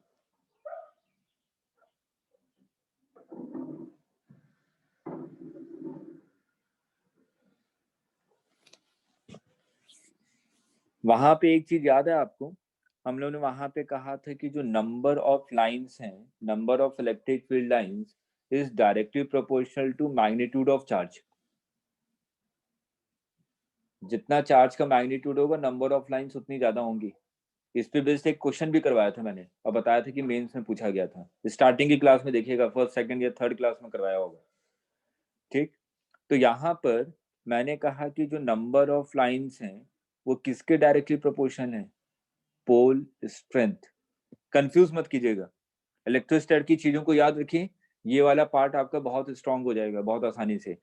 वहां पे एक चीज याद है आपको, हम लोगों ने वहां पे कहा था कि जो नंबर ऑफ लाइंस हैं, number of electric field lines is directly proportional to magnitude of charge. जितना चार्ज का मैग्नीट्यूड होगा नंबर ऑफ लाइंस उतनी ज्यादा होंगी। इस पे बेस्ड एक क्वेश्चन भी करवाया था मैंने और बताया था कि मेंस में पूछा गया था, स्टार्टिंग की क्लास में देखिएगा, फर्स्ट सेकंड या थर्ड क्लास में करवाया होगा। ठीक, तो यहाँ पर मैंने कहा कि जो नंबर ऑफ लाइंस हैं वो किसके डायरेक्टली प्रोपोर्शनल है, पोल स्ट्रेंथ। कंफ्यूज मत कीजिएगा, इलेक्ट्रोस्टैट की चीजों को याद रखिए, ये वाला पार्ट आपका बहुत स्ट्रांग हो जाएगा बहुत आसानी से।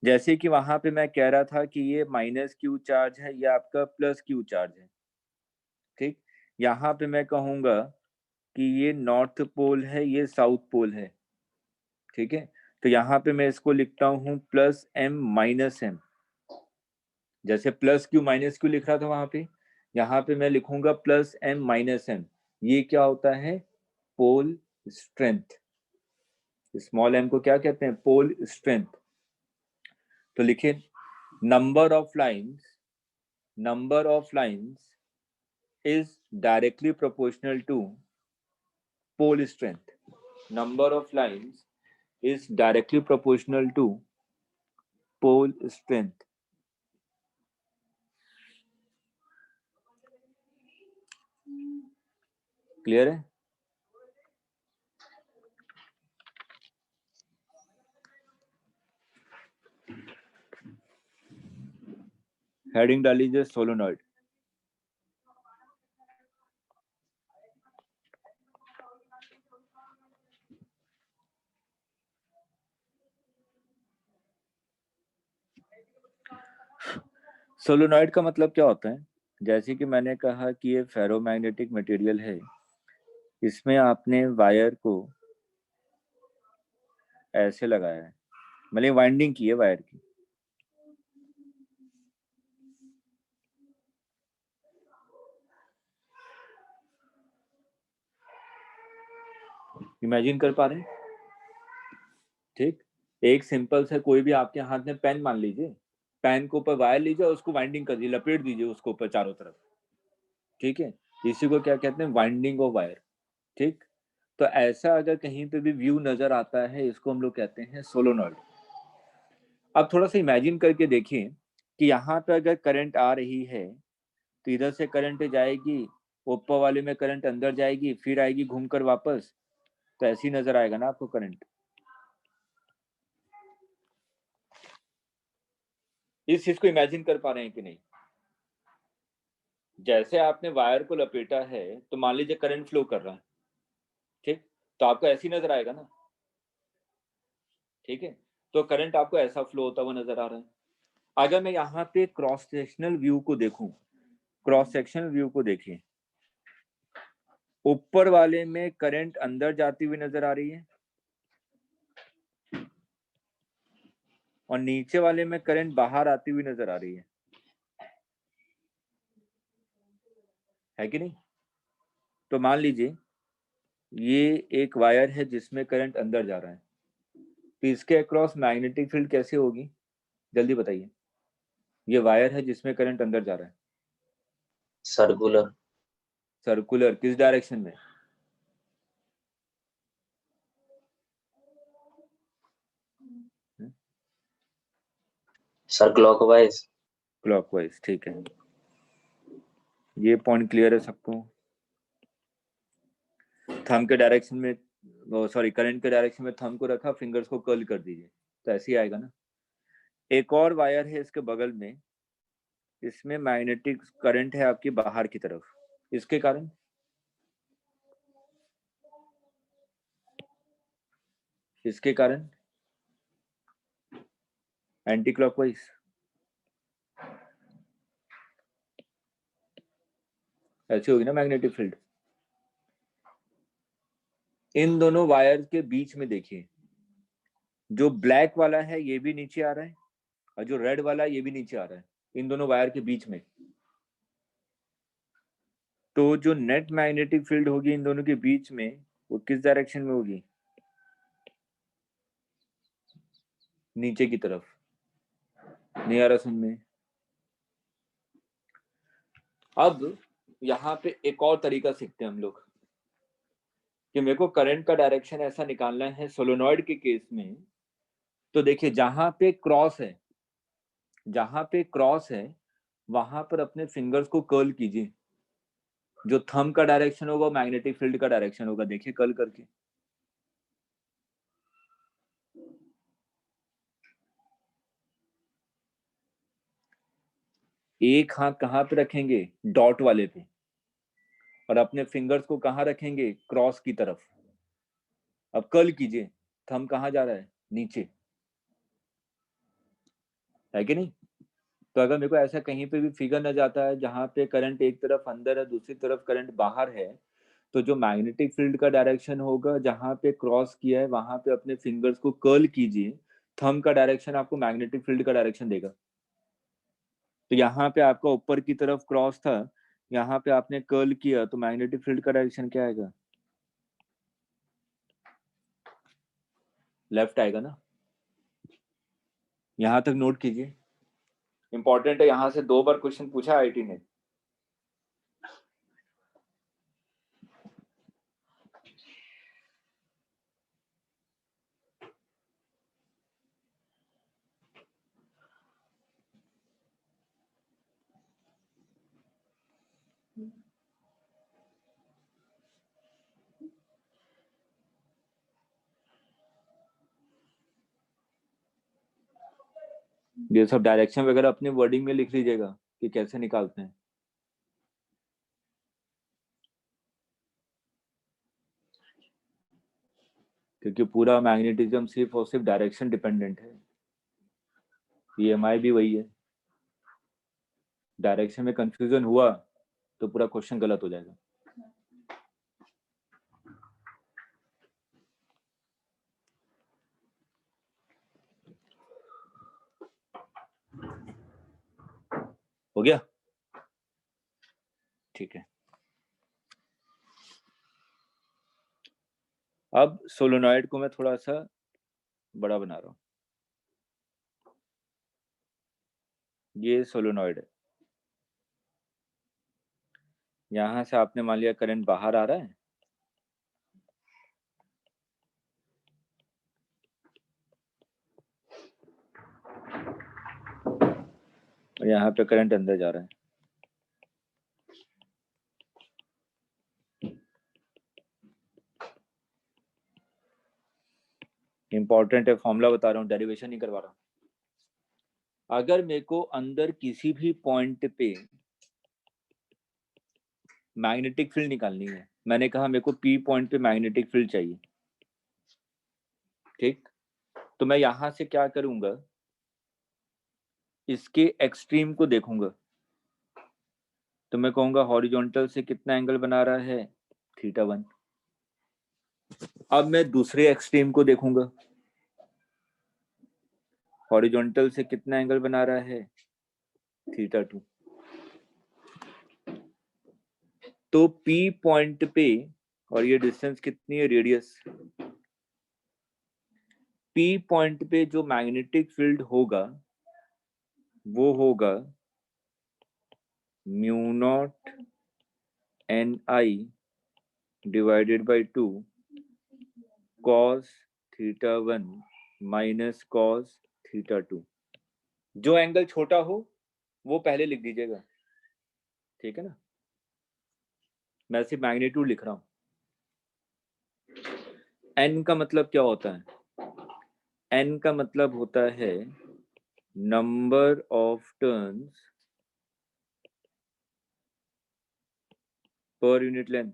जैसे कि वहां पे मैं कह रहा था कि ये माइनस क्यू चार्ज है, ये आपका प्लस क्यू चार्ज है। ठीक, यहाँ पे मैं कहूंगा कि ये नॉर्थ पोल है, ये साउथ पोल है। ठीक है, तो यहाँ पे मैं इसको लिखता हूँ प्लस एम माइनस एम। जैसे प्लस क्यू माइनस क्यू लिख रहा था वहां पे, यहाँ पे मैं लिखूंगा प्लस एम माइनस एम। ये क्या होता है, पोल स्ट्रेंथ। स्मॉल एम को क्या कहते हैं, पोल स्ट्रेंथ। तो लिखिए number of lines is directly proportional to pole strength. Number of lines is directly proportional to pole strength. Clear है? हेडिंग डाल लीजिए सोलोनॉइड। सोलोनॉइड का मतलब क्या होता है? जैसे कि मैंने कहा कि ये फेरोमैग्नेटिक मटेरियल है, इसमें आपने वायर को ऐसे लगाया है, मतलब वाइंडिंग की है वायर की। इमेजिन कर पा रहे हैं? ठीक, एक सिंपल से कोई भी आपके हाथ में पेन मान लीजिए, पेन के ऊपर वायर लीजिए, उसको वाइंडिंग कर दीजिए, लपेट दीजिए उसको ऊपर चारों तरफ। ठीक है, इसी को क्या कहते हैं? Winding of wire. ठीक, तो ऐसा अगर कहीं पे भी व्यू नजर आता है, इसको हम लोग कहते हैं सोलोनॉइड। अब थोड़ा सा इमेजिन करके देखिए कि यहाँ पे अगर करंट आ रही है तो इधर से करंट जाएगी, ऊपर वाले में करंट अंदर जाएगी, फिर आएगी घूमकर वापस, तो ऐसी नजर आएगा ना आपको करंट। इस चीज को इमेजिन कर पा रहे हैं कि नहीं? जैसे आपने वायर को लपेटा है तो मान लीजिए करंट फ्लो कर रहा है, ठीक, तो आपको ऐसी नजर आएगा ना। ठीक है, तो करंट आपको ऐसा फ्लो होता हुआ नजर आ रहा है। अगर मैं यहाँ पे क्रॉस सेक्शनल व्यू को देखूं, क्रॉस सेक्शनल व्यू को देखिए, ऊपर वाले में करंट अंदर जाती हुई नजर आ रही है और नीचे वाले में करंट बाहर आती हुई नजर आ रही है कि नहीं? तो मान लीजिए ये एक वायर है जिसमें करंट अंदर जा रहा है, तो इसके अक्रॉस मैग्नेटिक फील्ड कैसे होगी? जल्दी बताइए। ये वायर है जिसमें करंट अंदर जा रहा है, सर्कुलर। सर्कुलर, किस डायरेक्शन में? Sir clockwise. क्लॉकवाइज। ठीक है, ये पॉइंट क्लियर है सबको? थंब के डायरेक्शन में, सॉरी करंट के डायरेक्शन में थंब को रखा, फिंगर्स को कर्ल कर दीजिए, तो ऐसे ही आएगा ना। एक और वायर है इसके बगल में, इसमें मैग्नेटिक करंट है आपकी बाहर की तरफ, इसके कारण एंटी क्लॉकवाइज। ऐसी होगी ना मैग्नेटिक फील्ड। इन दोनों वायर के बीच में देखिए, जो ब्लैक वाला है ये भी नीचे आ रहा है और जो रेड वाला है ये भी नीचे आ रहा है, इन दोनों वायर के बीच में। तो जो नेट मैग्नेटिक फील्ड होगी इन दोनों के बीच में, वो किस डायरेक्शन में होगी? नीचे की तरफ। नहीं आ रहा समझ में? अब यहाँ पे एक और तरीका सीखते हैं हम लोग कि मेरे को करंट का डायरेक्शन ऐसा निकालना है सोलोनॉइड के केस में। तो देखिए जहां पे क्रॉस है वहां पर अपने फिंगर्स को कर्ल कीजिए, जो थंब का डायरेक्शन होगा मैग्नेटिक फील्ड का डायरेक्शन होगा, देखिए कर्ल करके। एक हाथ कहाँ पे रखेंगे? डॉट वाले पे, और अपने फिंगर्स को कहाँ रखेंगे? क्रॉस की तरफ। अब कर्ल कीजिए, थंब कहाँ जा रहा है? नीचे, है कि नहीं? तो अगर मेरे को ऐसा कहीं पे भी फिगर न जाता है जहां पे करंट एक तरफ अंदर है दूसरी तरफ करंट बाहर है, तो जो मैग्नेटिक फील्ड का डायरेक्शन होगा जहां पे क्रॉस किया है वहां पे अपने फिंगर्स को कर्ल कीजिए, थंब का डायरेक्शन आपको मैग्नेटिक फील्ड का डायरेक्शन देगा। तो यहाँ पे आपका ऊपर की तरफ क्रॉस था, यहाँ पे आपने कर्ल किया तो मैग्नेटिक फील्ड का डायरेक्शन क्या आएगा? लेफ्ट आएगा ना। यहाँ तक नोट कीजिए, इंपॉर्टेंट है, यहाँ से 2 बार क्वेश्चन पूछा आईटी ने। ये सब डायरेक्शन वगैरह अपने वर्डिंग में लिख लीजिएगा कि कैसे निकालते हैं। क्योंकि पूरा मैग्नेटिज्म सिर्फ और सिर्फ डायरेक्शन डिपेंडेंट है। EMI भी वही है, डायरेक्शन में कंफ्यूजन हुआ तो पूरा क्वेश्चन गलत हो जाएगा। हो गया? ठीक है। अब सोलोनॉइड को मैं थोड़ा सा बड़ा बना रहा हूं। ये सोलोनॉइड है, यहां से आपने मान लिया करंट बाहर आ रहा है, और यहाँ पे करंट अंदर जा रहा है। इंपॉर्टेंट है, फॉर्मूला बता रहा हूँ, डेरिवेशन नहीं करवा रहा हूँ। अगर मेरे को अंदर किसी भी पॉइंट पे मैग्नेटिक फील्ड निकालनी है, मैंने कहा मेरे को P पॉइंट पे मैग्नेटिक फील्ड चाहिए, ठीक, तो मैं यहां से क्या करूंगा, इसके एक्सट्रीम को देखूंगा, तो मैं कहूंगा हॉरिजॉन्टल से कितना एंगल बना रहा है, θ1। अब मैं दूसरे एक्सट्रीम को देखूंगा, हॉरिजॉन्टल से कितना एंगल बना रहा है, θ2। तो P पॉइंट पे, और ये डिस्टेंस कितनी है, रेडियस, P पॉइंट पे जो मैग्नेटिक फील्ड होगा वो होगा μ0 Ni divided by 2 cos θ1 minus cos θ2। जो एंगल छोटा हो वो पहले लिख दीजिएगा, ठीक है ना। मैं सिर्फ मैग्नीट्यूड लिख रहा हूं। n का मतलब क्या होता है, n का मतलब होता है number of turns per unit length.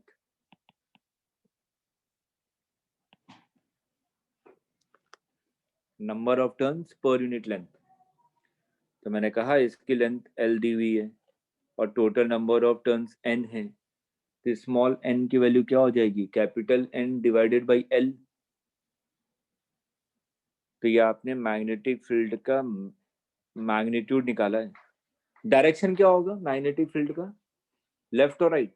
Number of turns per unit length. तो मैंने कहा इसकी लेंथ L दी हुई है और total number of turns n है, तो स्मॉल n की वैल्यू क्या हो जाएगी, capital N divided by L। तो ये आपने मैग्नेटिक फील्ड का मैग्नीट्यूड निकाला है। डायरेक्शन क्या होगा मैग्नेटिक फील्ड का, लेफ्ट और राइट,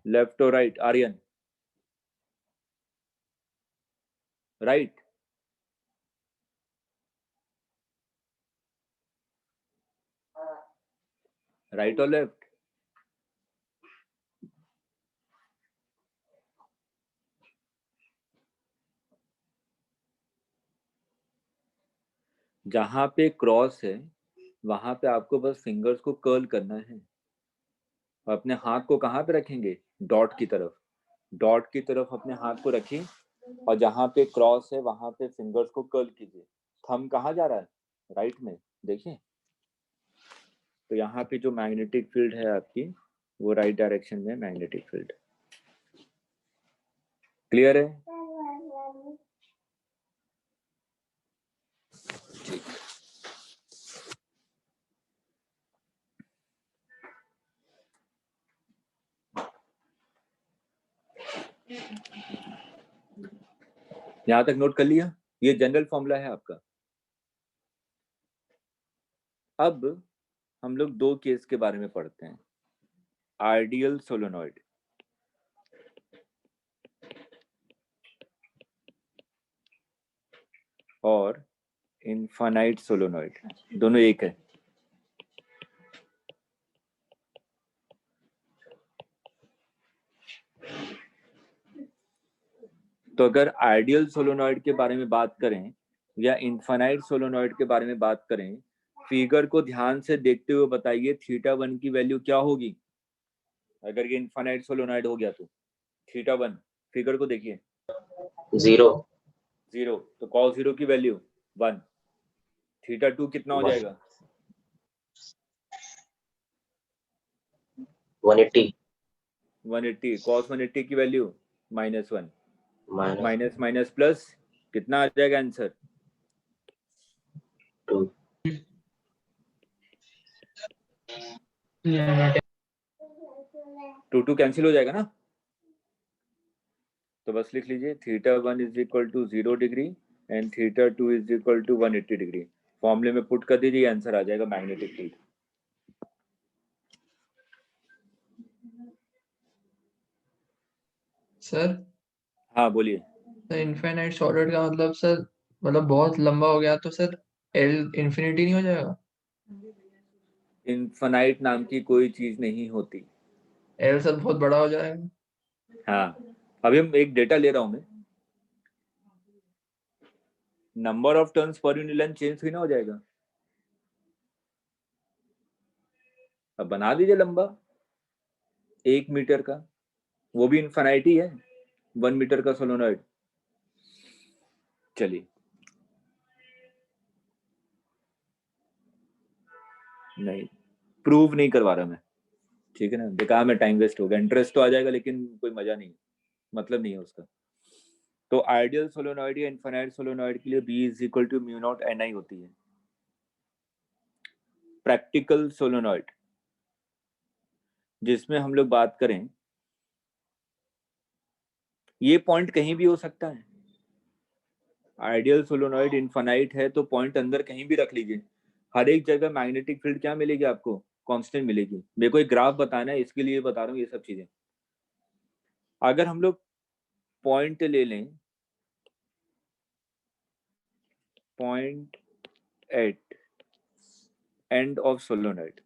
लेफ्ट और राइट, आर्यन, राइट, राइट और लेफ्ट। जहां पे क्रॉस है वहां पे आपको बस फिंगर्स को कर्ल करना है, और अपने हाथ को कहाँ पे रखेंगे, डॉट की तरफ, डॉट की तरफ अपने हाथ को रखिए, और जहां पे क्रॉस है वहां पे फिंगर्स को कर्ल कीजिए। थंब कहाँ जा रहा है, राइट में, देखिए। तो यहाँ पे जो मैग्नेटिक फील्ड है आपकी वो राइट डायरेक्शन में मैग्नेटिक फील्ड। क्लियर है? ठीक। यहां तक नोट कर लिया, ये जनरल फॉर्मूला है आपका। अब हम लोग 2 केस के बारे में पढ़ते हैं। आइडियल सोलोनॉइड और इनफाइनाइट सोलोनॉइड, दोनों एक है। तो अगर आइडियल सोलोनॉइड के बारे में बात करें या इनफाइनाइट सोलोनॉइड के बारे में बात करें, फिगर को ध्यान से देखते हुए बताइए थीटा 1 की वैल्यू क्या होगी। अगर ये इनफाइनाइट सोलोनॉइड हो गया तो थीटा 1, फिगर को देखिए, 0 0, तो कॉस 0 की वैल्यू 1, थीटा 2 कितना हो 1 जाएगा? 180 180, कॉस 180 की value -1, minus minus minus plus कितना आ जाएगा आंसर? 2 2 कैंसिल हो जाएगा ना, तो बस लिख लीजिए theta 1 is equal to 0 degree and theta 2 is equal to 180 degree. फॉर्मूले में पुट कर दीजिए, आंसर आ जाएगा मैग्नेटिक फील्ड। सर हाँ बोलिए। सर इनफाइनाइट सॉलिड का मतलब सर, मतलब बहुत लंबा हो गया तो सर एल इन्फिनिटी नहीं हो जाएगा? इनफाइनाइट नाम की कोई चीज नहीं होती। एल सर बहुत बड़ा हो जाएगा। हाँ, अभी हम एक डेटा ले रहा हूं मैं, number of turns per unit length change भी ना हो जाएगा। अब बना दीजिए लंबा 1 मीटर का, वो भी इनफाइनाइट ही है, 1 मीटर का सोलोनॉइड। चलिए, नहीं प्रूव नहीं करवा रहा मैं, ठीक है ना, बेकार में टाइम वेस्ट होगा, इंटरेस्ट तो आ जाएगा लेकिन कोई मजा नहीं, मतलब नहीं है उसका। तो आइडियल सोलोनॉइड या इनफाइनाइट सोलोनॉइड के लिए B is equal to mu naught N I होती है। प्रैक्टिकल सोलोनॉइड जिसमें हम लोग बात करें, ये पॉइंट कहीं भी हो सकता है। आइडियल सोलोनॉइड इनफाइनाइट है तो पॉइंट अंदर कहीं भी रख लीजिए, हर एक जगह मैग्नेटिक फील्ड क्या मिलेगी आपको? कांस्टेंट मिलेगी। मेरे को एक ग्राफ बताना है, इसके लिए बता रहा हूँ ये सब चीजें। अगर हम लोग पॉइंट ले लें, point at end of solenoid,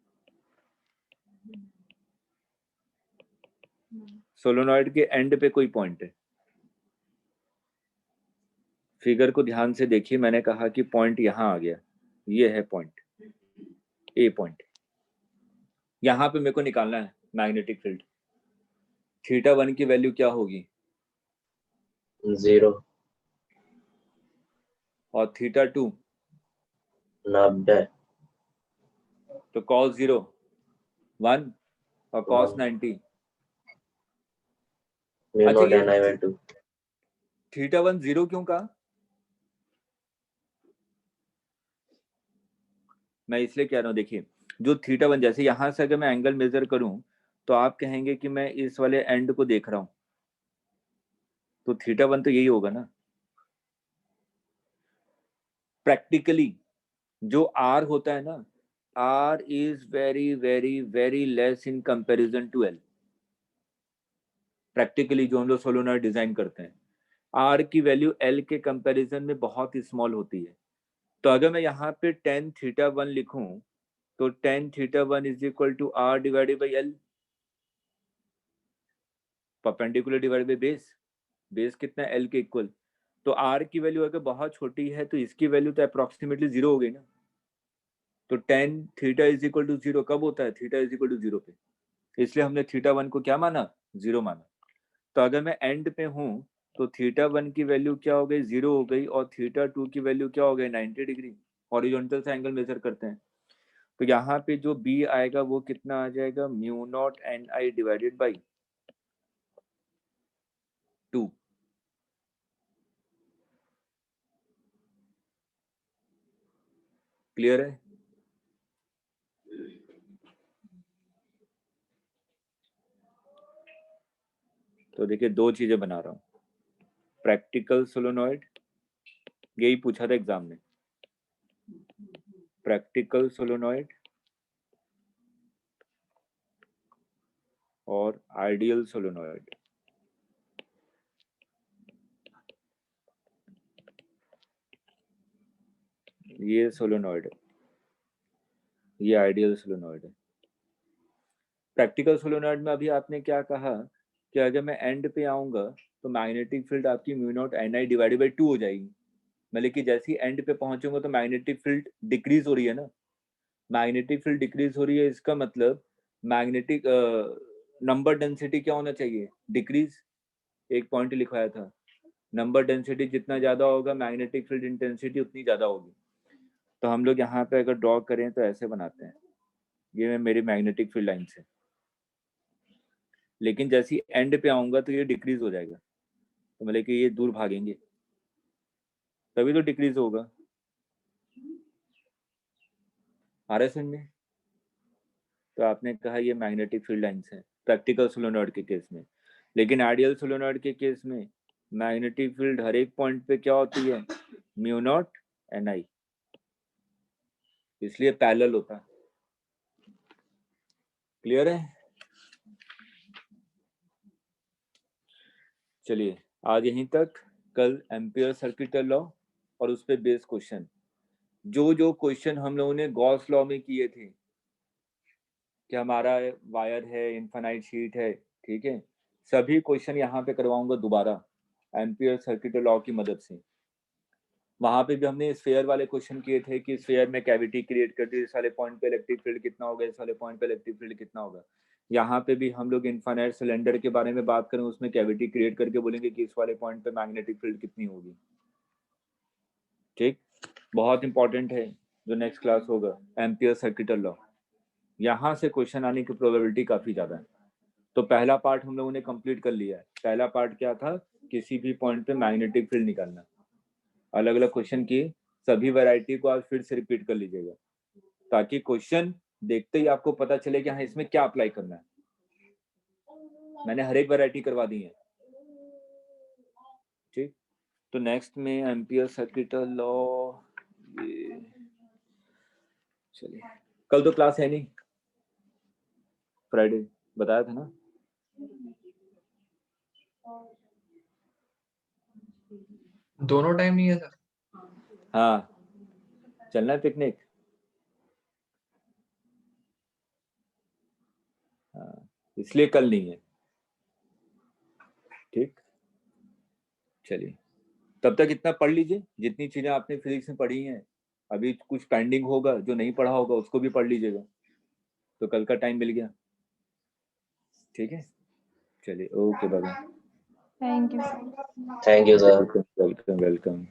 solenoid के एंड पे कोई पॉइंट है, फिगर को ध्यान से देखिए, मैंने कहा कि पॉइंट यहां आ गया, ये है पॉइंट ए पॉइंट, यहां पे मेरे को निकालना है मैग्नेटिक फील्ड। थीटा 1 की वैल्यू क्या होगी? 0 और थीटा 2 90 तो cos 0 1 और cos 90। म्यू अच्छा, नॉट ये एन आई बाय 2 थीटा 1 0 क्यों कहा? मैं इसलिए कह रहा हूँ, देखिए जो थीटा 1, जैसे यहां से अगर मैं एंगल मेजर करूं तो आप कहेंगे कि मैं इस वाले एंड को देख रहा हूं, तो थीटा 1 तो यही होगा ना। प्रैक्टिकली जो आर होता है ना, R is very very very less in comparison to L. Practically जो हम लोग सोलोनॉइड डिजाइन करते हैं, आर की वैल्यू एल के कंपैरिजन में बहुत ही स्मॉल होती है। तो अगर मैं यहाँ पे टेन थीटा 1 लिखूं तो tan theta 1 is equal to R divided by L, perpendicular divided by base, base कितना है? एल के इक्वल। तो आर की वैल्यू अगर बहुत छोटी है तो इसकी वैल्यू तो अप्रोक्सीमेटली 0 हो गई ना। तो tan theta is equal to 0 कब होता है? थीटा इज इक्वल टू 0 पे। इसलिए हमने थीटा 1 को क्या माना? 0 माना। तो अगर मैं एंड पे हूं तो थीटा 1 की वैल्यू क्या हो गई? 0 हो गई, और थीटा 2 की वैल्यू क्या हो गई? 90 डिग्री। हॉरिजॉन्टल से एंगल मेजर करते हैं, तो यहाँ पे जो बी आएगा वो कितना आ जाएगा? Mu naught N I divided by 2। Clear है? तो देखिए दो चीजें बना रहा हूँ, प्रैक्टिकल सोलोनॉइड, यही पूछा था एग्जाम में, प्रैक्टिकल सोलोनॉइड और आइडियल सोलेनॉइड। ये सोलेनॉइड है, ये आइडियल सोलेनॉइड है। प्रैक्टिकल सोलेनॉइड में अभी आपने क्या कहा कि अगर मैं एंड पे आऊंगा तो मैग्नेटिक फील्ड आपकी mu naught NI divided by 2 हो जाएगी। मतलब कि जैसे ही एंड पे पहुंचूंगा तो मैग्नेटिक फील्ड डिक्रीज हो रही है ना, मैग्नेटिक फील्ड डिक्रीज हो रही है, इसका मतलब मैग्नेटिक नंबर डेंसिटी क्या होना चाहिए, डिक्रीज। एक पॉइंट लिखवाया था, नंबर डेंसिटी जितना ज्यादा होगा मैग्नेटिक फील्ड इंटेंसिटी उतनी ज्यादा होगी। तो हम लोग यहाँ पे अगर ड्रॉ करें तो ऐसे बनाते हैं, ये मेरी मैग्नेटिक फील्ड लाइन से, लेकिन जैसे ही एंड पे आऊंगा तो ये डिक्रीज हो जाएगा, तो मतलब कि ये दूर भागेंगे तभी तो डिक्रीज होगा। आ रहा है समझ में? तो आपने कहा ये मैग्नेटिक फील्ड लाइंस है प्रैक्टिकल सोलेनॉइड के केस में, लेकिन आइडियल सोलेनॉइड के केस में मैग्नेटिक फील्ड हर एक पॉइंट पे क्या होती है, म्यू नॉट NI, इसलिए पैरेलल होता है। क्लियर है? चलिए आज यहीं तक। कल एम्पियर सर्किटल लॉ और उस पे बेस क्वेश्चन, जो जो क्वेश्चन हम लोगों ने गॉस लॉ में किए थे कि हमारा वायर है, इनफाइनाइट शीट है, ठीक है, सभी क्वेश्चन यहाँ पे करवाऊंगा दोबारा एम्पियर सर्किटल लॉ की मदद से। वहां पे भी हमने स्फेयर वाले क्वेश्चन किए थे कि स्फेयर में कैविटी क्रिएट करती है, इस वाले पॉइंट पे इलेक्ट्रिक फील्ड कितना होगा, इस वाले पॉइंट पे इलेक्ट्रिक फील्ड कितना होगा। यहाँ पे भी हम लोग इनफाइनाइट सिलेंडर के बारे में बात करें, उसमें कैविटी क्रिएट करके बोलेंगे कि इस वाले पॉइंट पे मैग्नेटिक फील्ड कितनी होगी। ठीक, बहुत इंपॉर्टेंट है जो नेक्स्ट क्लास होगा एम्पियर सर्किटल लॉ, यहाँ से क्वेश्चन आने की प्रोबेबिलिटी काफी ज्यादा है। तो पहला पार्ट हम लोगों ने कंप्लीट कर लिया है। पहला पार्ट क्या था, किसी भी पॉइंट पे मैग्नेटिक फील्ड निकालना। अलग अलग क्वेश्चन की सभी वैरायटी को आप फिर से रिपीट कर लीजिएगा, ताकि क्वेश्चन देखते ही आपको पता चले कि हाँ इसमें क्या अप्लाई करना है। मैंने हर एक वैरायटी करवा दी है। ठीक, तो नेक्स्ट में एम्पियर सर्किटल लॉ, ये चलिए कल तो क्लास है नहीं, फ्राइडे बताया था ना। दोनों टाइम नहीं है सर? हाँ, चलना है पिकनिक। हाँ, इसलिए कल नहीं है। ठीक, चलिए तब तक इतना पढ़ लीजिए, जितनी चीजें आपने फिजिक्स में पढ़ी हैं। अभी कुछ पेंडिंग होगा, जो नहीं पढ़ा होगा उसको भी पढ़ लीजिएगा, तो कल का टाइम मिल गया। ठीक है, चलिए okay bye. Thank you. Thank you, sir. Welcome welcome welcome.